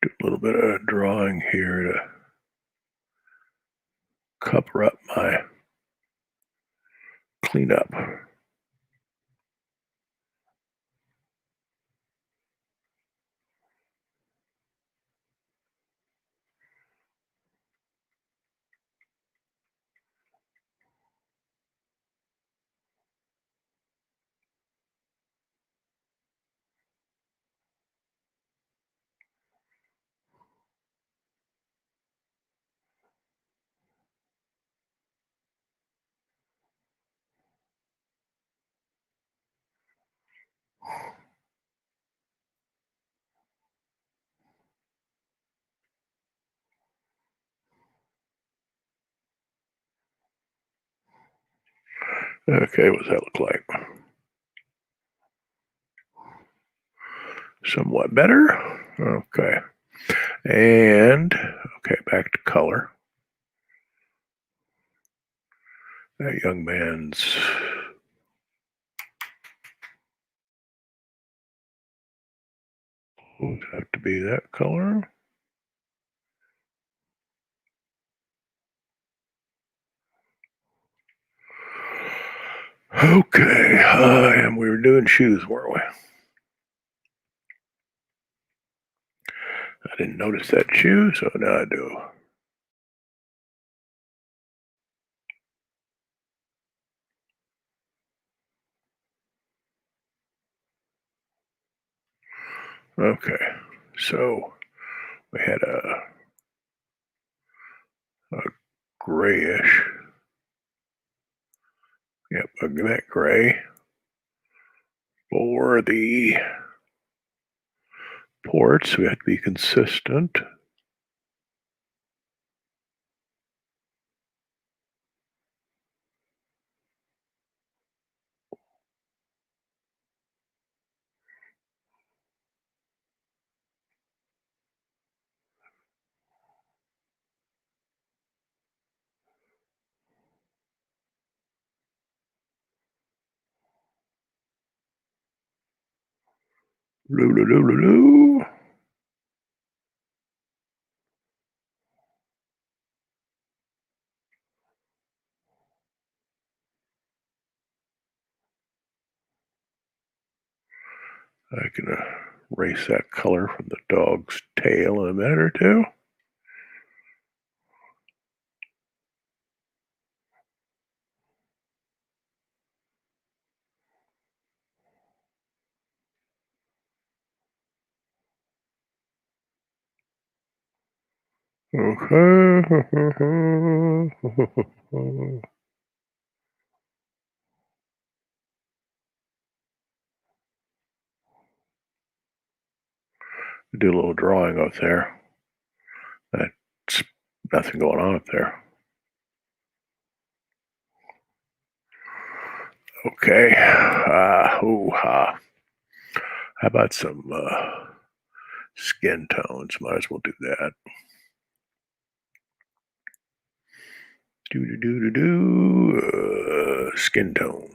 Do a little bit of drawing here to cover up my cleanup. Okay, what does that look like? Somewhat better. Okay. And, okay, back to color. That young man's would have to be that color. Okay, and we were doing shoes, weren't we? I didn't notice that shoe, so now I do. Okay, so we had a grayish, yep, that gray for the ports. We have to be consistent. Loo, loo, loo, loo, loo. I can erase that color from the dog's tail in a minute or two. Okay. Do a little drawing up there. That's nothing going on up there. Okay. How about some skin tones? Might as well do that. Do do do do do. Skin tones.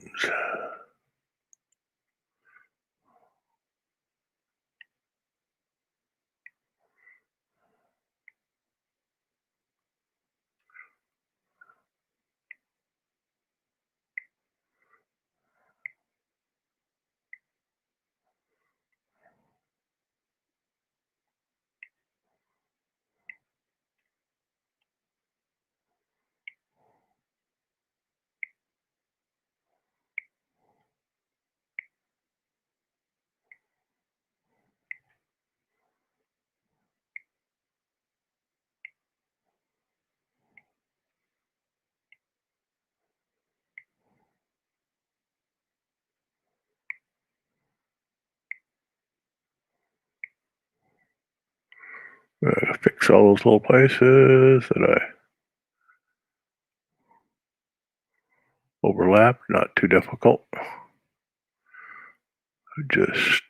Fix all those little places that I overlap. Not too difficult. Just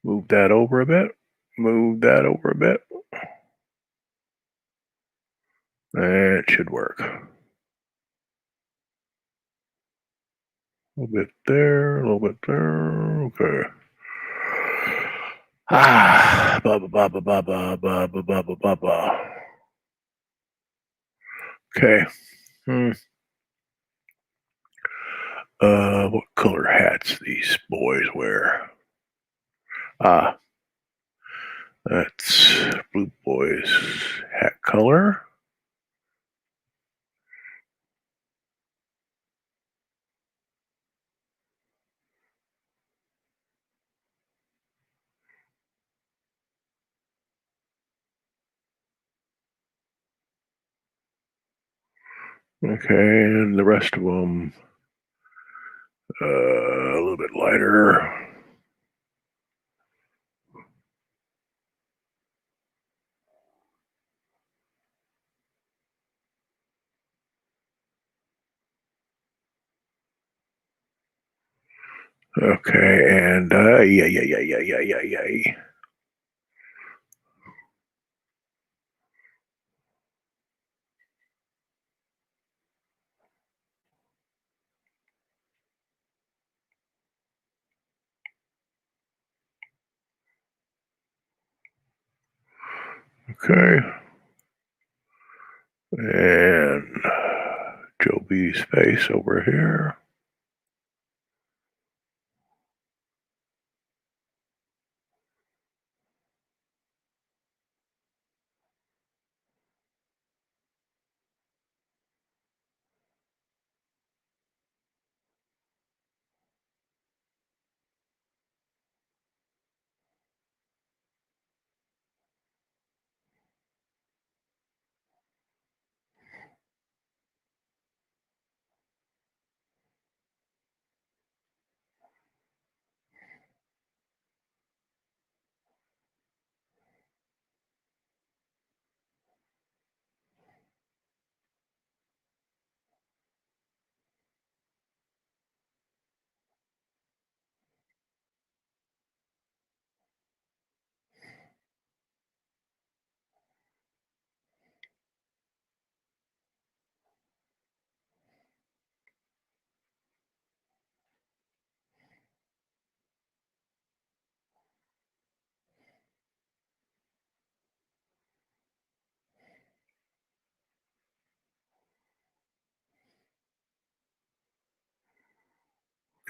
move that over a bit. Move that over a bit. And it should work. A little bit there, a little bit there. Okay. Ba ba ba ba ba ba ba ba ba ba ba ba. Okay. What color hats these boys wear? Ah, that's Blue Boy's hat color. Okay, and the rest of them a little bit lighter. Okay, and yeah. Okay, and Joe B's face over here.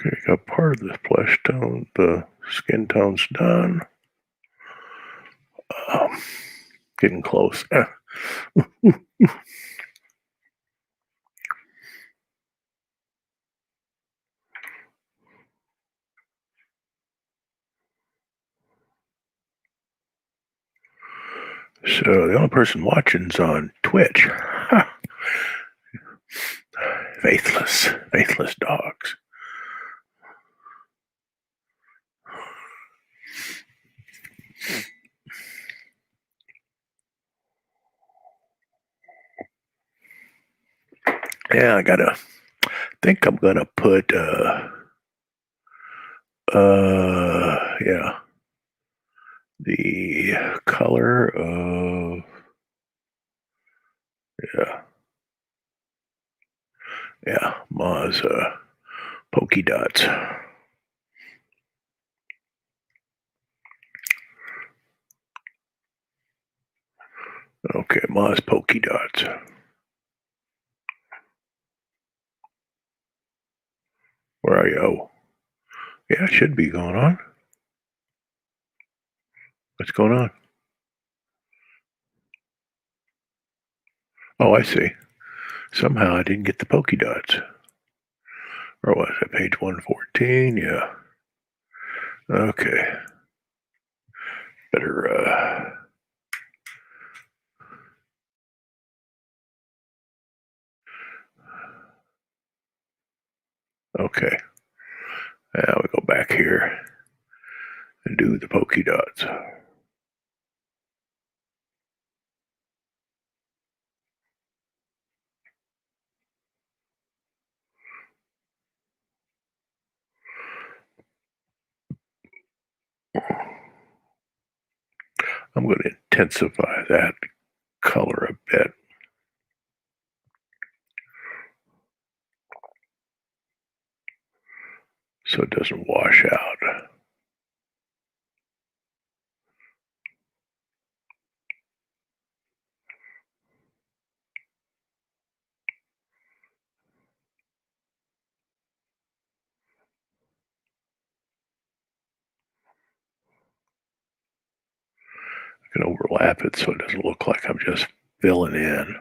Okay, got part of the flesh tone, the skin tone's done. Um, Getting close. So the only person watching's on Twitch. Faithless dogs. Yeah, I gotta think I'm gonna put yeah, the color of, yeah, yeah, Ma's polka dots. Okay, Ma's polka dots. Where are you? Oh, yeah, it should be going on. What's going on? Oh, I see. Somehow I didn't get the polka dots. Or was it page 114? Yeah. Okay. Better okay. Now we go back here and do the polka dots. I'm going to intensify that color a bit so it doesn't wash out. I can overlap it so it doesn't look like I'm just filling in.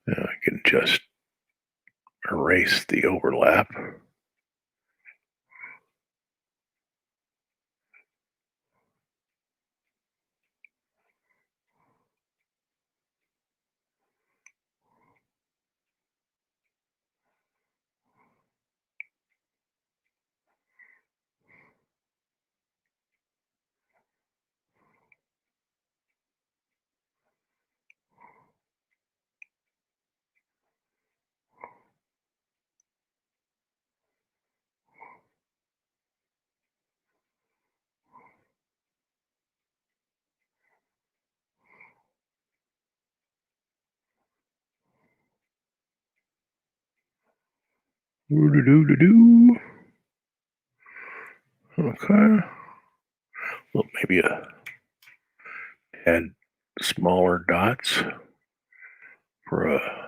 I can just erase the overlap. Doo-doo-doo-doo-doo. Okay. Well, maybe add smaller dots for a.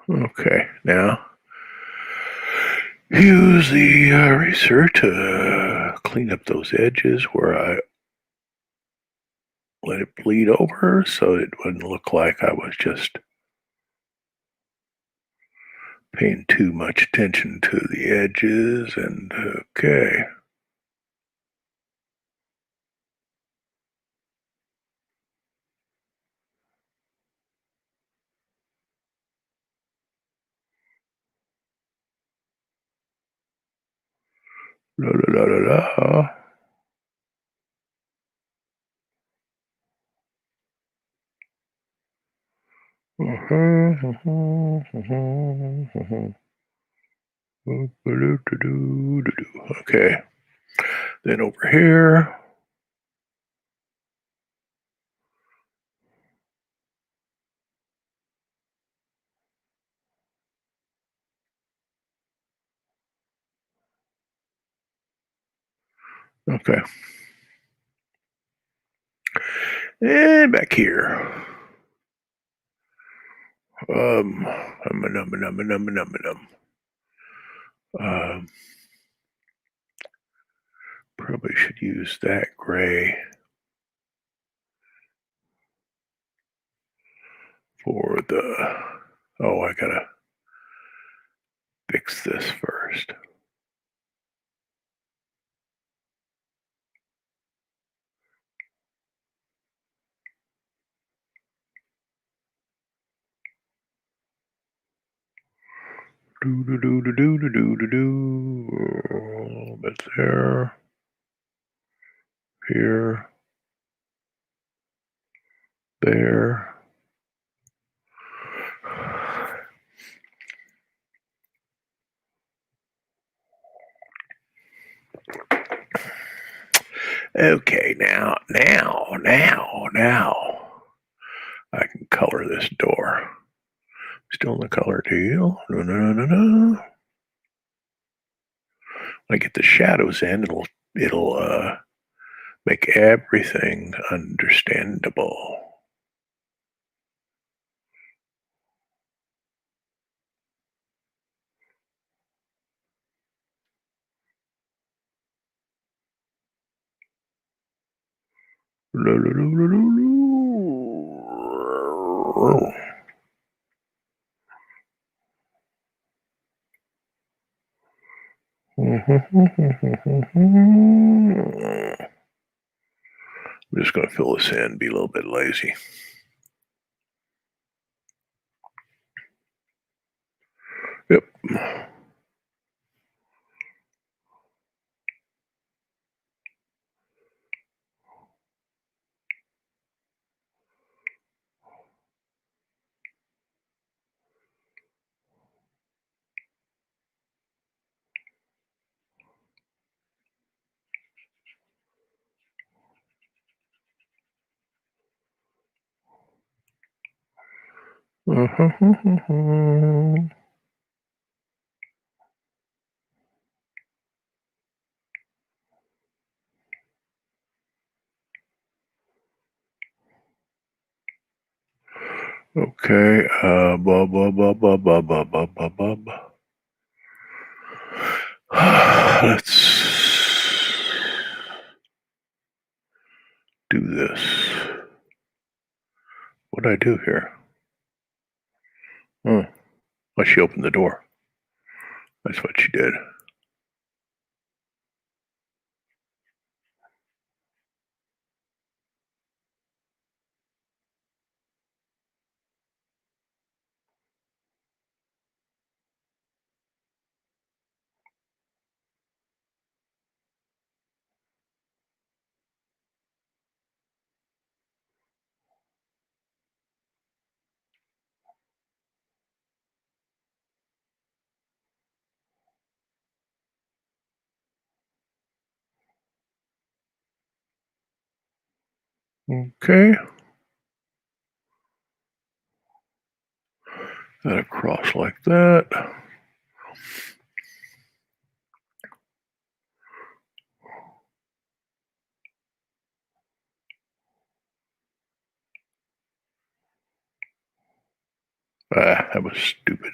Okay, now use the eraser to clean up those edges where I let it bleed over so it wouldn't look like I was just paying too much attention to the edges. And okay. La la la la la. Okay. Then over here. Okay. And back here. Um, um, probably should use that gray for the. Oh, I gotta fix this first. Do do do do do do do do do. A little bit there, here, there. Okay, now, I can color this door. Still in the color deal. No. When I get the shadows in, it'll make everything understandable. I'm just going to fill this in, be a little bit lazy. Yep. Okay. Let's do this. What did I do here? Oh, well, she opened the door. That's what she did. Okay. And across like that. Ah, that was stupid.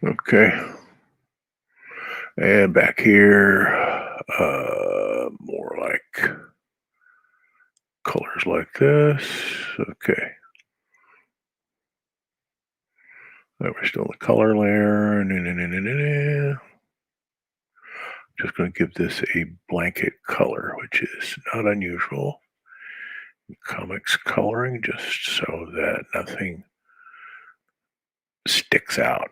Okay. And back here, more like colors like this. Okay. Now we're still in the color layer. Just going to give this a blanket color, which is not unusual in comics coloring, just so that nothing sticks out.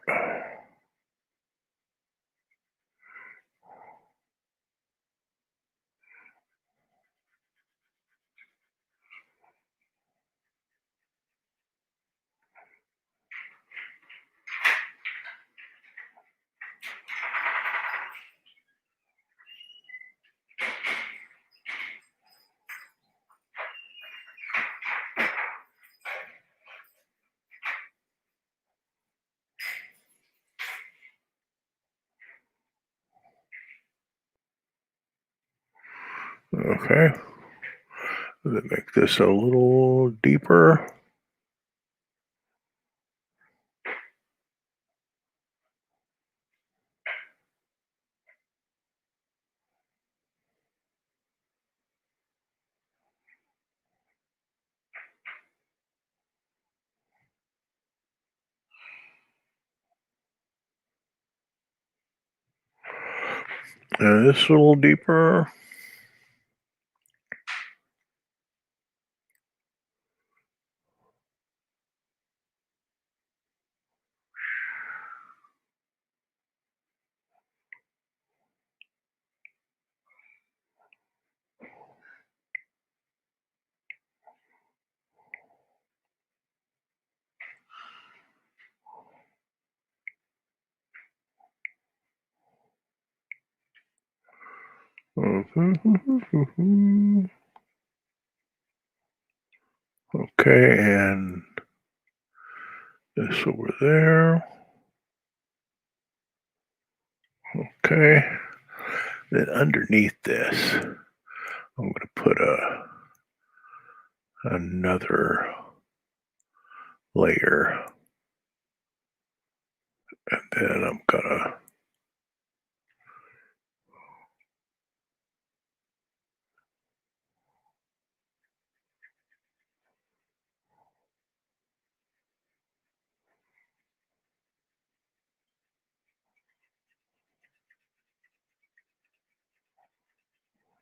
Okay. Let me make this a little deeper. And this a little deeper. Okay, and this over there. Okay. Then underneath this, I'm going to put another layer, and then I'm gonna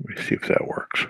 let me see if that works.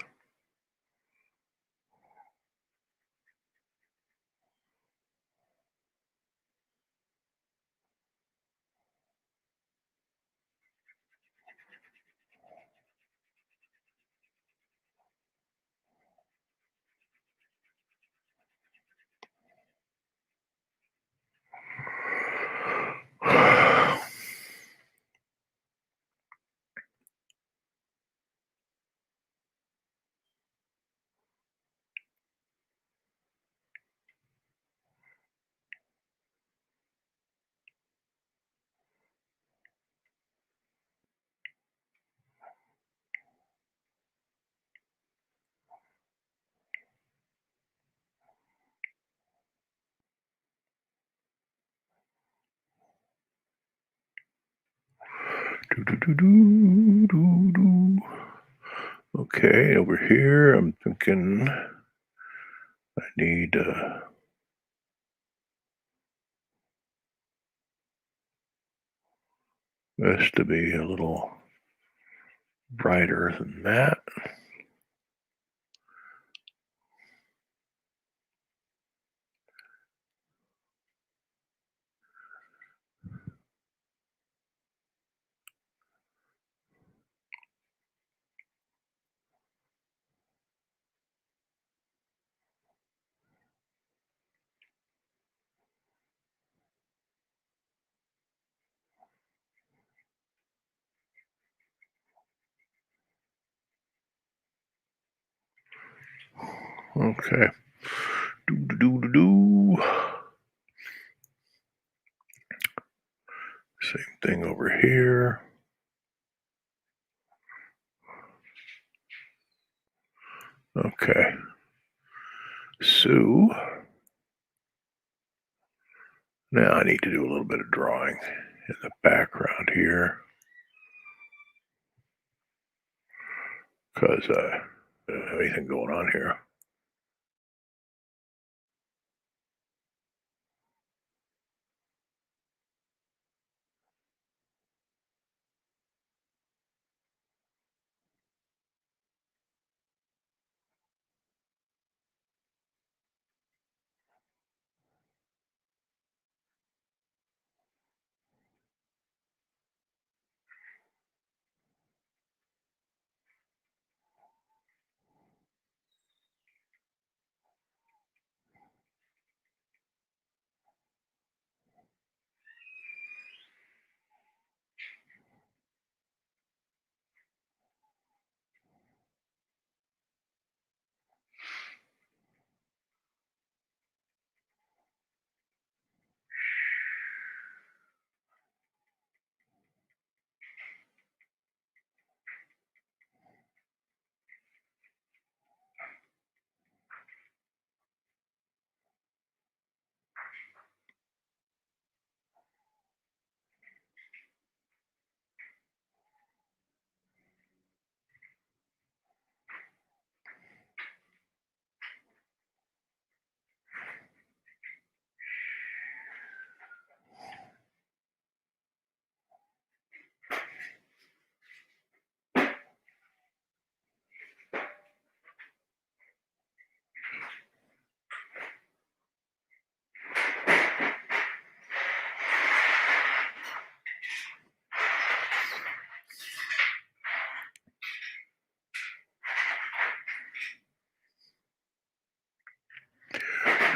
Do, do, do, do, do, do. Okay, over here, I'm thinking I need this to be a little brighter than that. Okay. Do, do, do, do, do. Same thing over here. Okay. So now I need to do a little bit of drawing in the background here because I don't have anything going on here.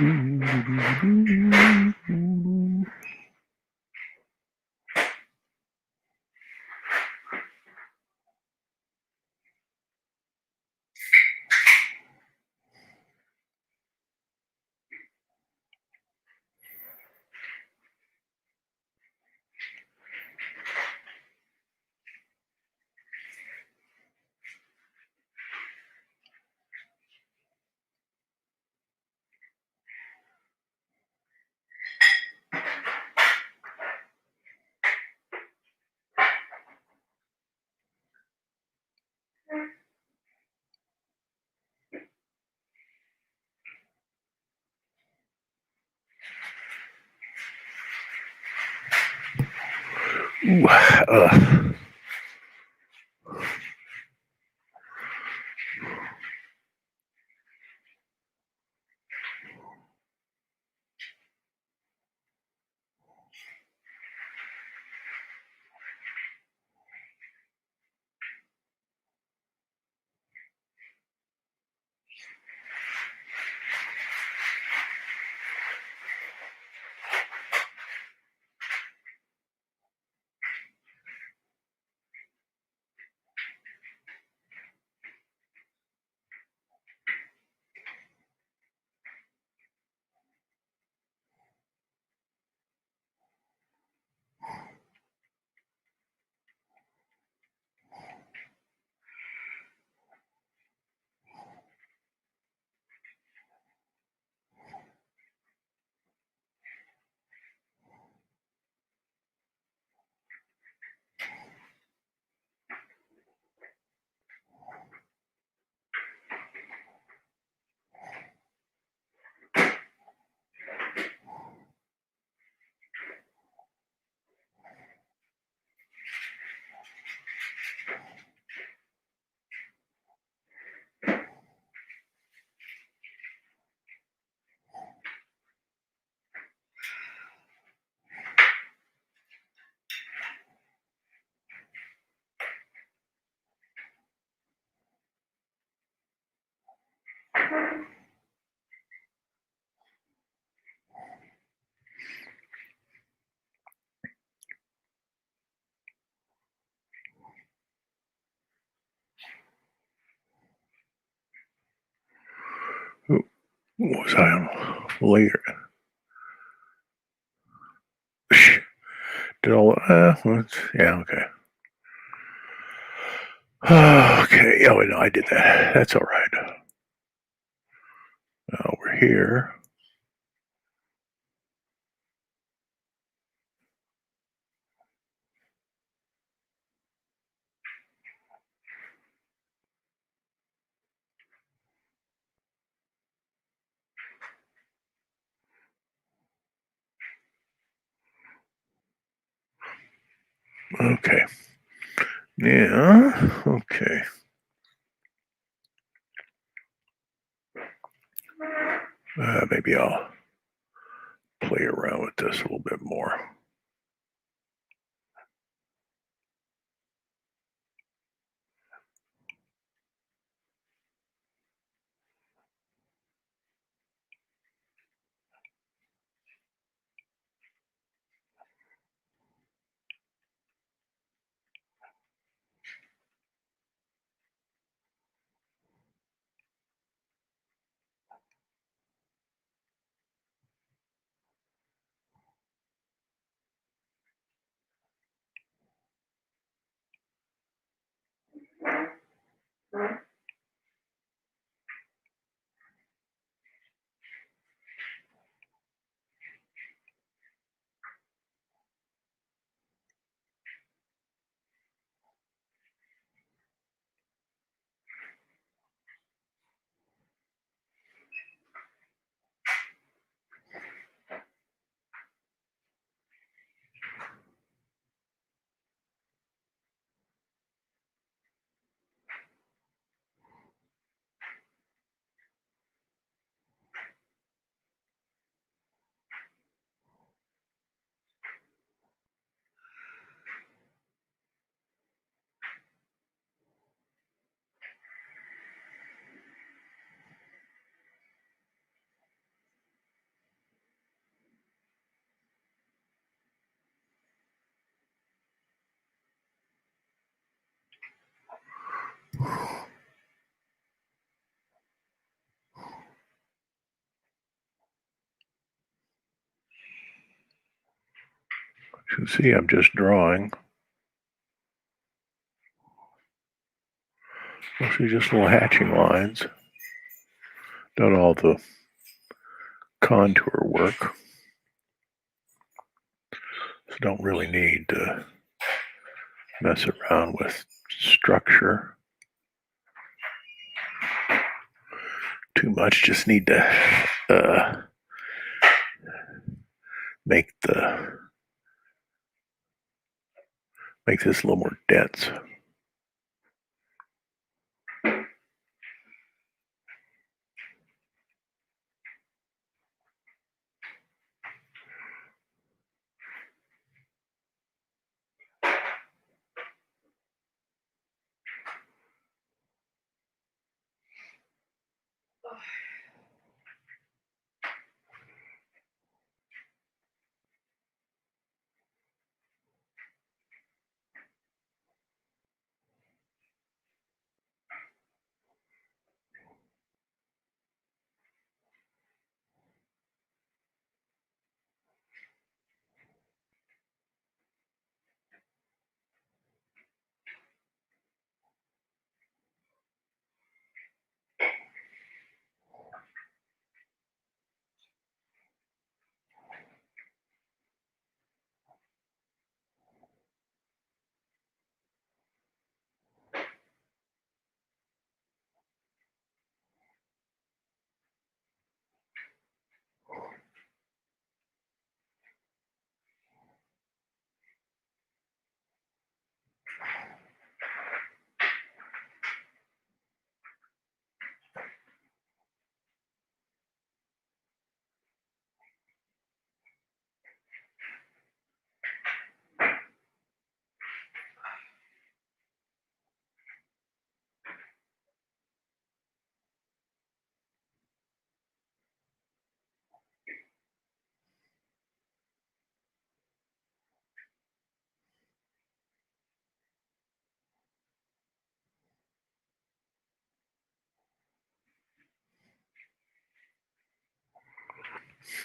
Ooh, what was I on later? Did all yeah, okay. Okay, oh no, I did that. That's all right. Now we're here. Okay. Yeah. Okay. Maybe I'll play around with this a little bit more. You can see I'm just drawing. Mostly just little hatching lines. Done all the contour work. So don't really need to mess around with structure too much. Just need to make this a little more dense.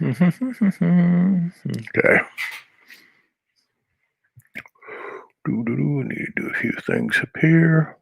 Okay. Need to do a few things up here.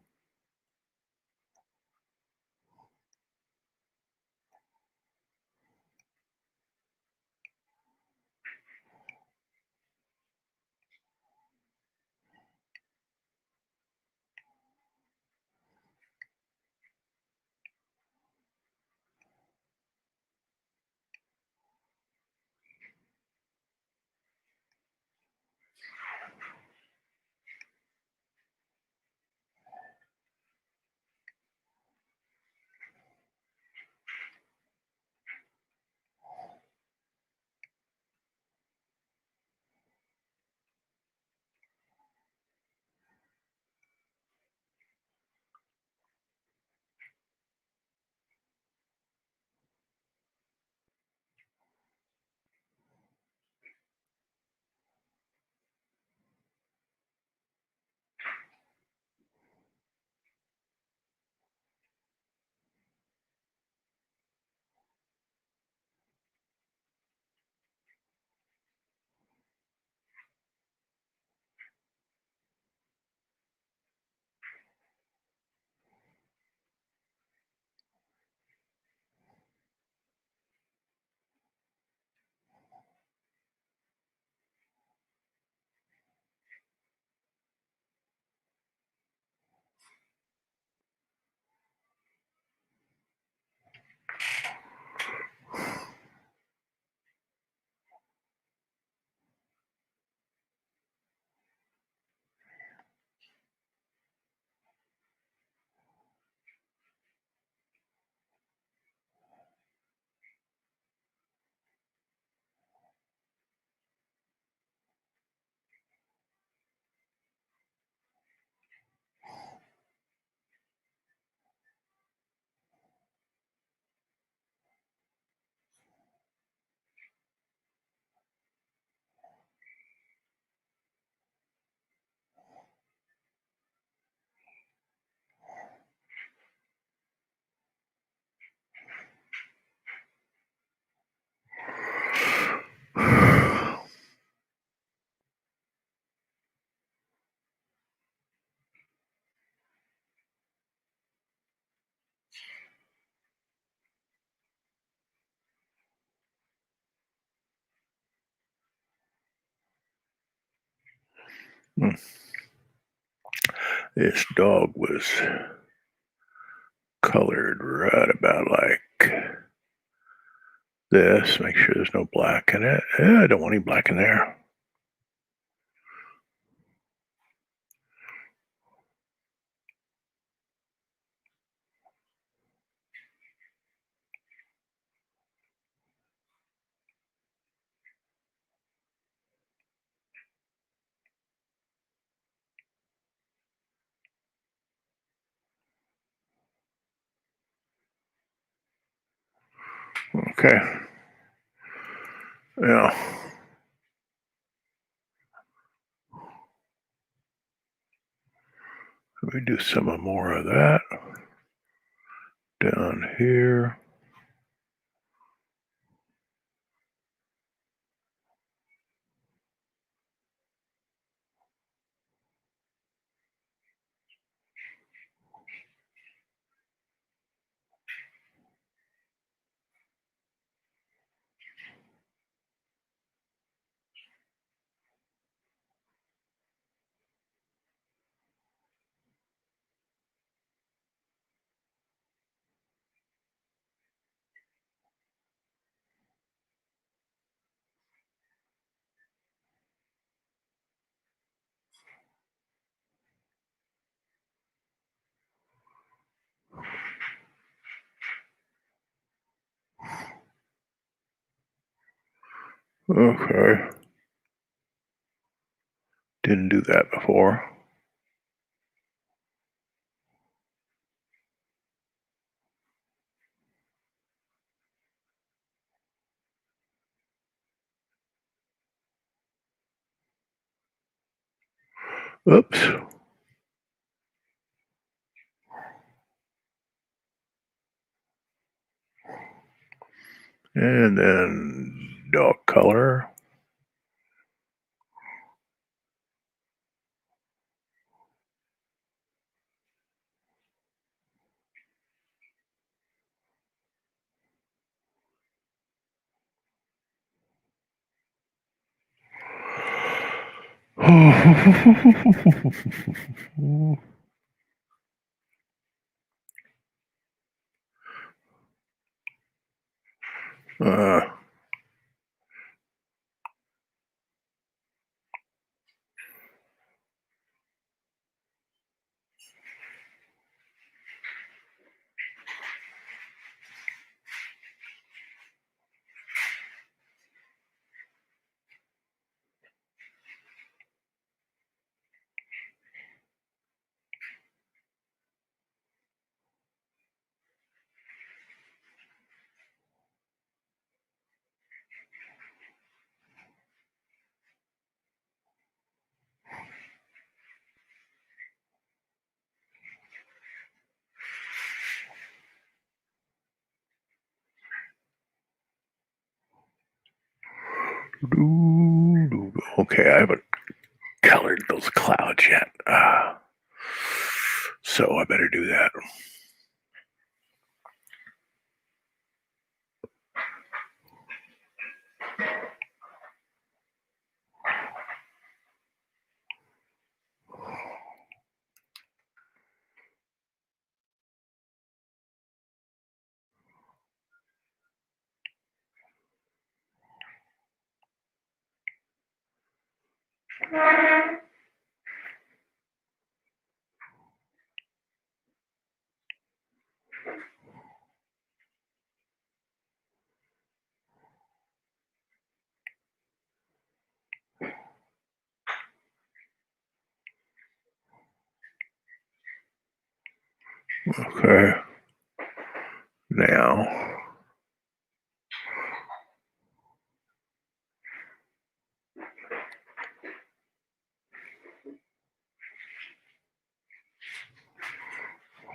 Hmm. This dog was colored right about like this. Make sure there's no black in it. Yeah, I don't want any black in there. Okay. Yeah. Let me do some more of that down here. Okay. Didn't do that before. Oops. And then dog color. uh, okay, I haven't colored those clouds yet. So I better do that. Okay. Now.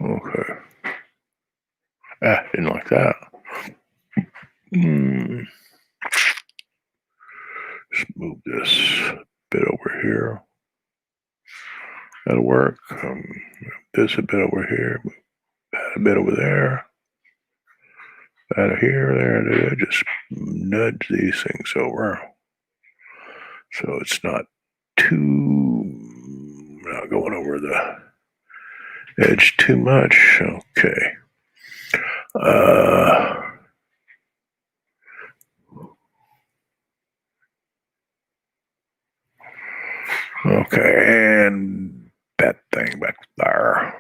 Okay. Didn't like that. Hmm. Just move this bit over here. That'll work. This a bit over here. That a bit over there. That here, there. Just nudge these things over, so it's not too going over the edge too much. Okay. Okay, and that thing back there.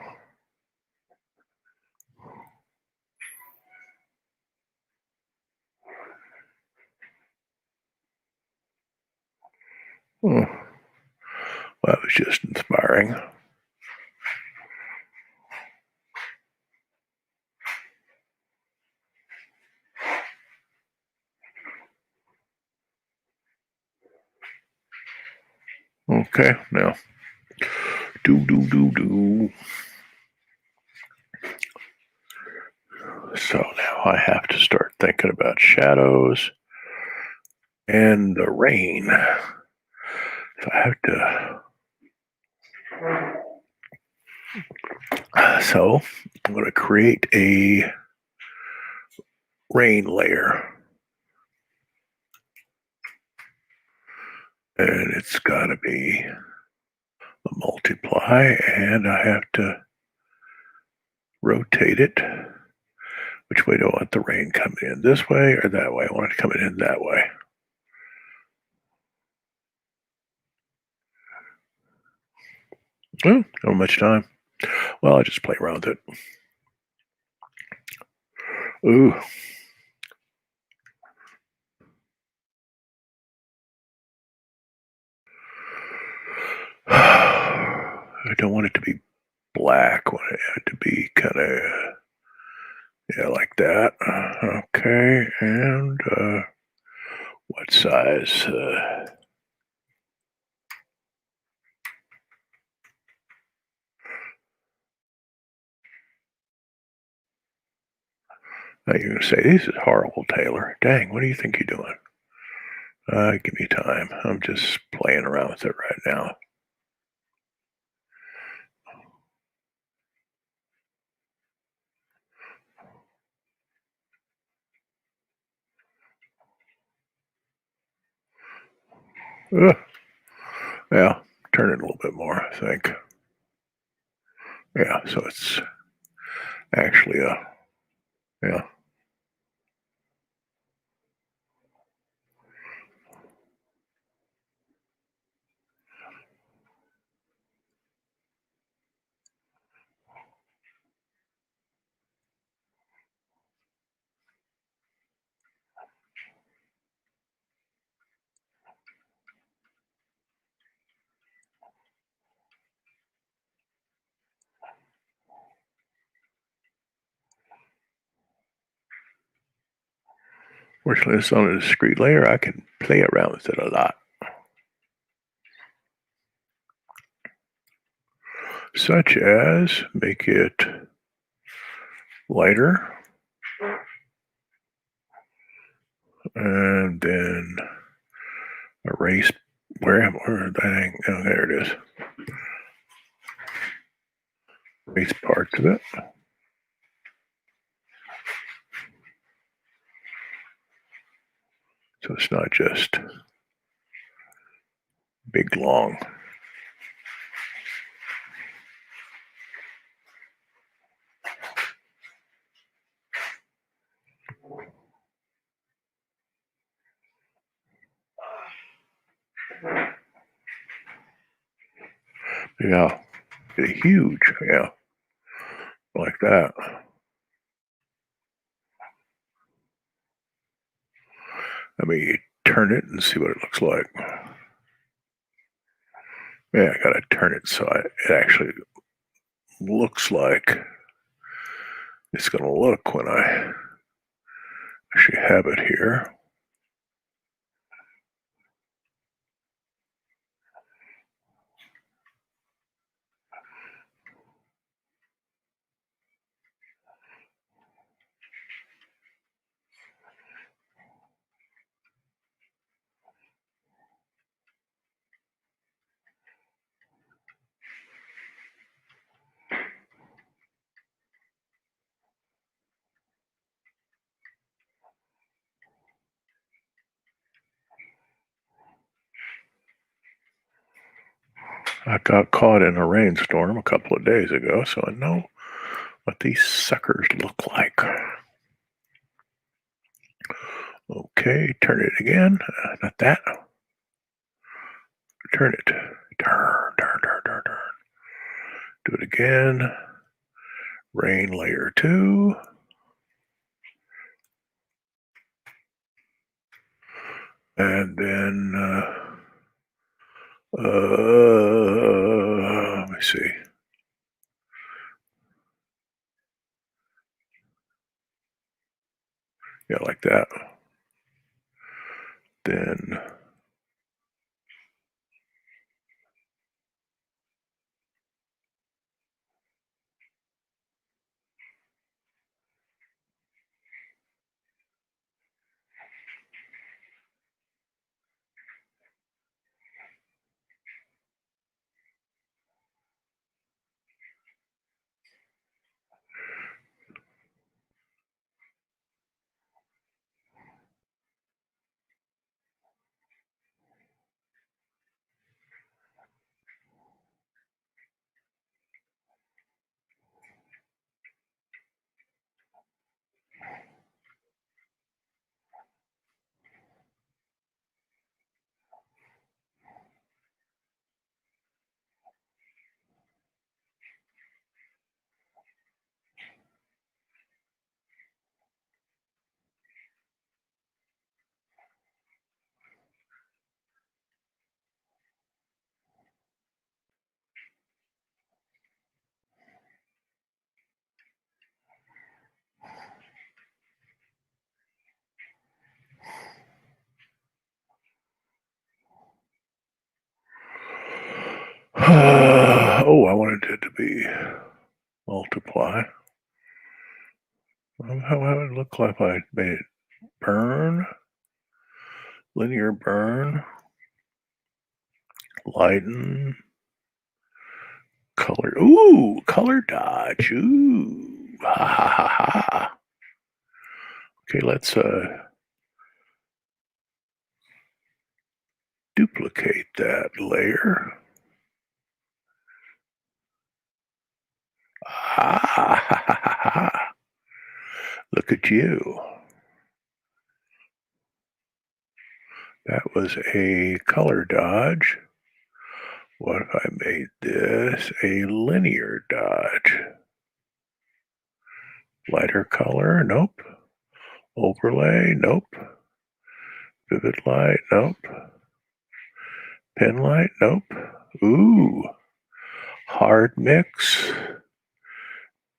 Well, that was just inspiring. Okay, now do. So now I have to start thinking about shadows and the rain. So I have to. So I'm going to create a rain layer, and it's got to be a multiply, and I have to rotate it. Which way do I want the rain coming in? This way or that way? I want it coming in that way. Oh, not much time. Well, I just play around with it. Ooh. I don't want it to be black. I want it to be kind of, yeah, like that. Okay, and what size? Now you're going to say, this is horrible, Taylor. Dang, what do you think you're doing? Give me time. I'm just playing around with it right now. Ugh. Yeah, turn it a little bit more, I think. Yeah, so it's actually yeah. Fortunately, it's on a discrete layer. I can play around with it a lot. Such as make it lighter, and then erase where dang, oh, there it is. Erase parts of it. So it's not just big long. Yeah, huge. Yeah, like that. Let me turn it and see what it looks like. Yeah, I gotta turn it so it actually looks like it's gonna look when I actually have it here. I got caught in a rainstorm a couple of days ago, so I know what these suckers look like. Okay, turn it again. Not that. Turn it. Turn. Do it again. Rain layer 2. And then, let me see. Yeah, like that. Then oh, I wanted it to be multiply. How would it look like if I made it burn? Linear burn. Lighten. Color. Ooh, color dodge. Ooh. Ha ha ha ha. Okay, let's duplicate that layer. Ah, look at you. That was a color dodge. What if I made this a linear dodge? Lighter color? Nope. Overlay? Nope. Vivid light? Nope. Pen light? Nope. Ooh. Hard mix?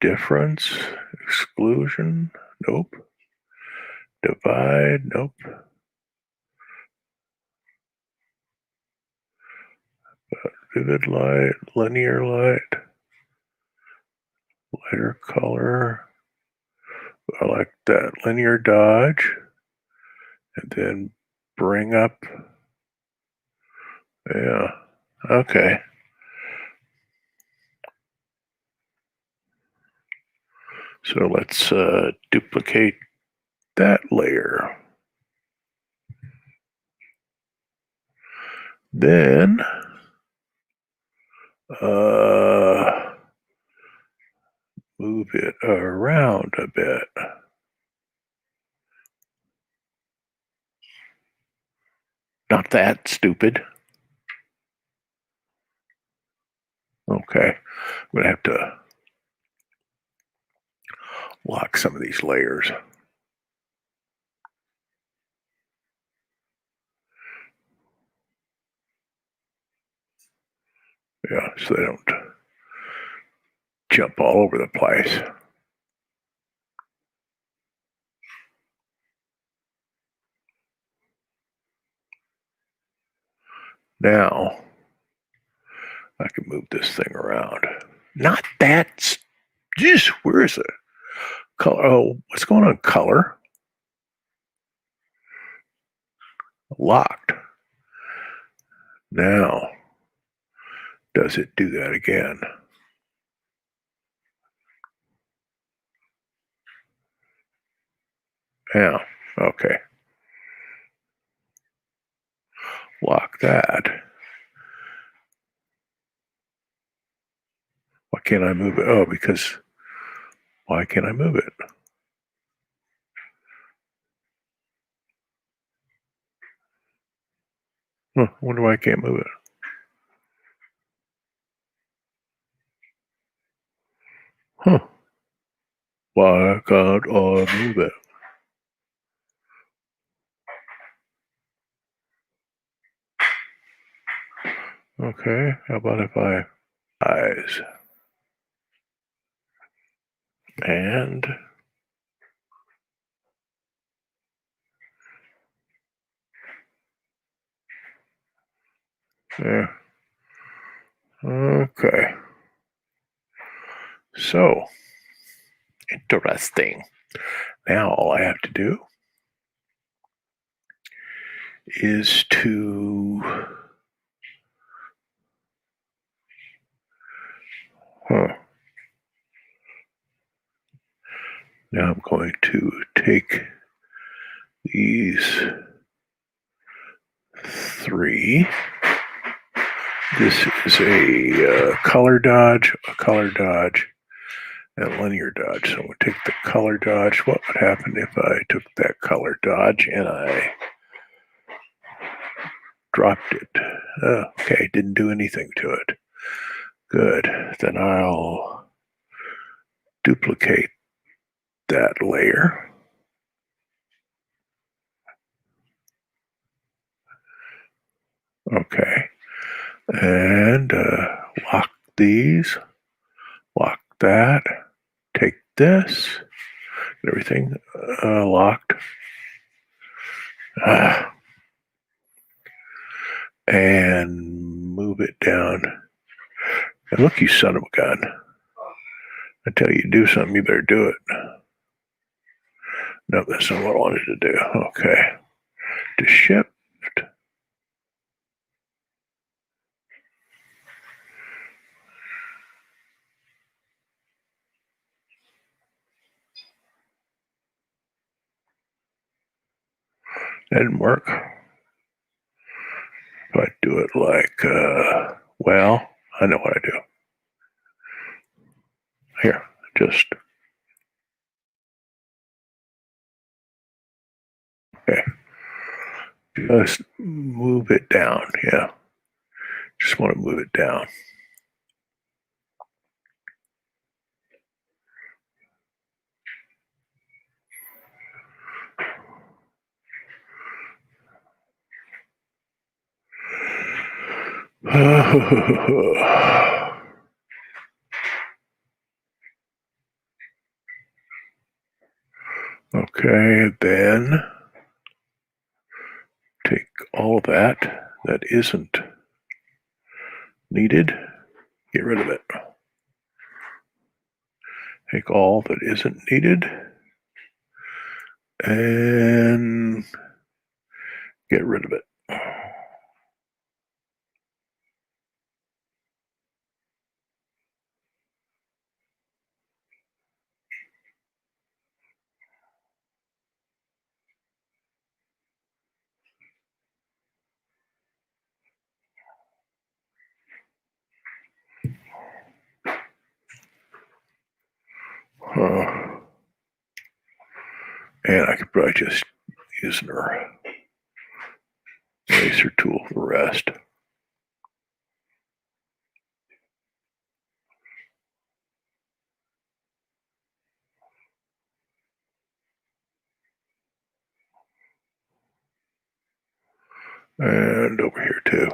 Difference? Exclusion? Nope. Divide? Nope. Vivid light? Linear light? Lighter color? I like that. Linear dodge. And then bring up. Yeah. Okay. So let's duplicate that layer. Then move it around a bit. Not that stupid. Okay. I'm going to have to lock some of these layers. Yeah, so they don't jump all over the place. Now, I can move this thing around. Not that. Jeez, where is it? Color. Oh, what's going on? Color. Locked. Now, does it do that again? Yeah, okay. Lock that. Why can't I move it? Oh, because why can't I move it? Huh, wonder why I can't move it. Huh. Why can't I move it? Okay, how about if I eyes and there. Okay. So interesting. Now all I have to do is to now I'm going to take these three. This is a color dodge, and linear dodge. So I'm going to take the color dodge. What would happen if I took that color dodge and I dropped it? Okay, didn't do anything to it. Good. Then I'll duplicate that layer. Okay. And lock these. Lock that. Take this. Everything locked. And move it down. And look, you son of a gun. I tell you to do something, you better do it. No, that's not what I wanted to do. Okay. To shift. That didn't work. If I do it like, well, I know what I do. Here, just, okay. Just move it down. Yeah. Just want to move it down. Okay, then take all of that isn't needed, get rid of it. Take all that isn't needed and get rid of it. And I could probably just use an eraser tool for the rest. And over here too.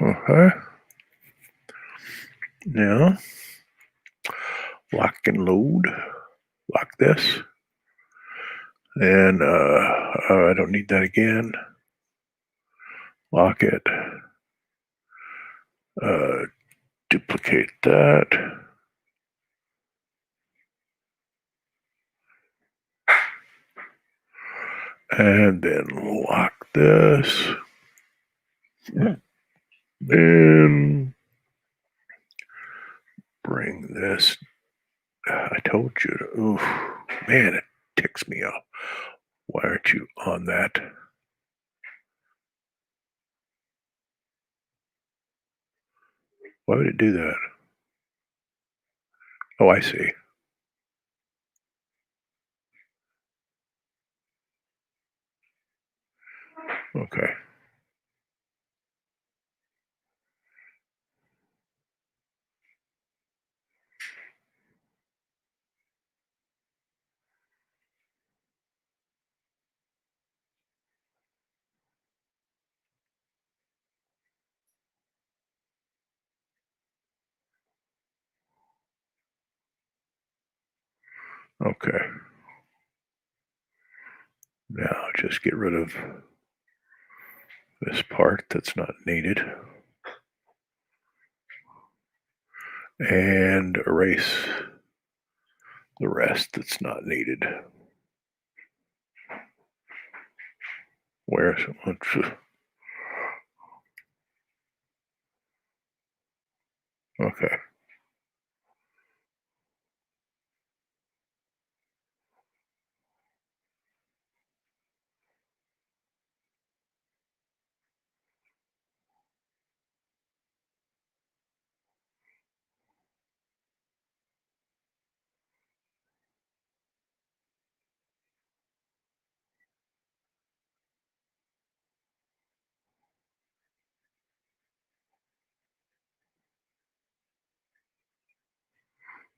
Okay. Now, lock and load. Lock this. And I don't need that again. Lock it. Duplicate that. And then lock this. Then bring this I told you to. Oof, man, it ticks me off. Why aren't you on that? Why would it do that? Oh, I see. Okay. Okay. Now just get rid of this part that's not needed and erase the rest that's not needed. Where's okay.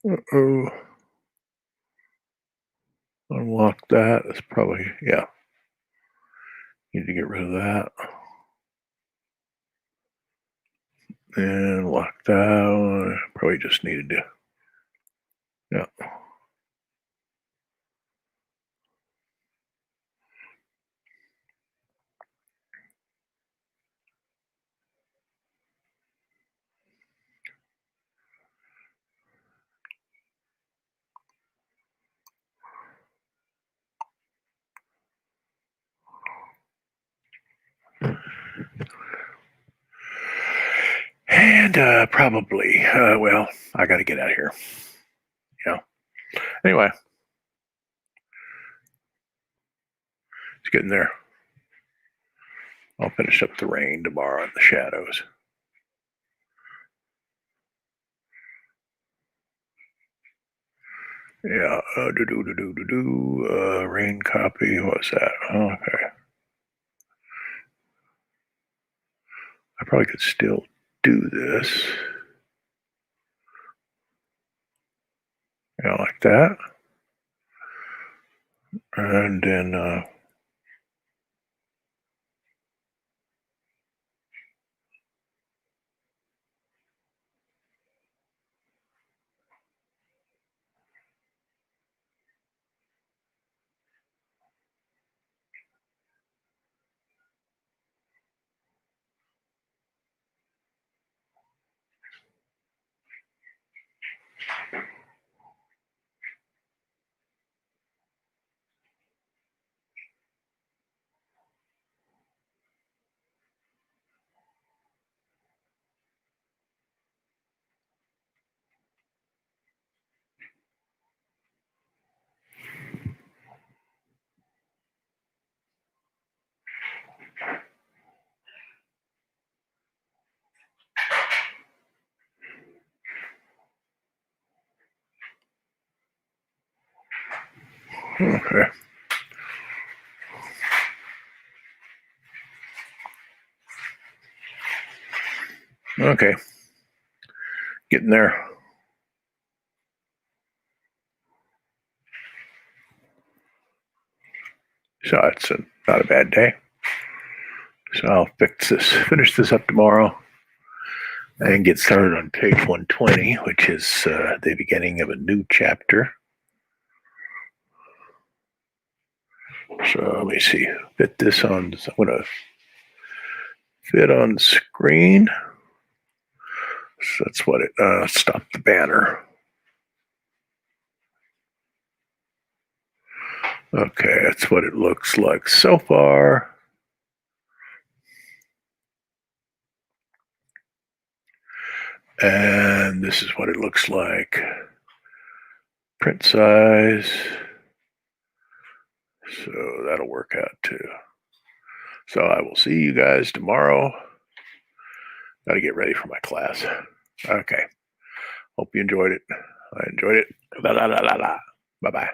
Uh-oh. Unlock that. That's probably, yeah. Need to get rid of that. And lock that one. Probably just needed to, yeah. And probably, well, I got to get out of here. Yeah. Anyway, it's getting there. I'll finish up the rain tomorrow in the shadows. Yeah. Rain copy. What's that? Okay. I probably could still do this. Yeah, like that. And then okay. Okay. Getting there. So it's not a bad day. So I'll finish this up tomorrow, and get started on page 120, which is the beginning of a new chapter. So let me see. Fit this on. I'm going to fit on screen. So that's what it. Stop the banner. Okay, that's what it looks like so far. And this is what it looks like print size. So that'll work out too. So I will see you guys tomorrow. Got to get ready for my class. Okay. Hope you enjoyed it. I enjoyed it. La la la la la. Bye bye.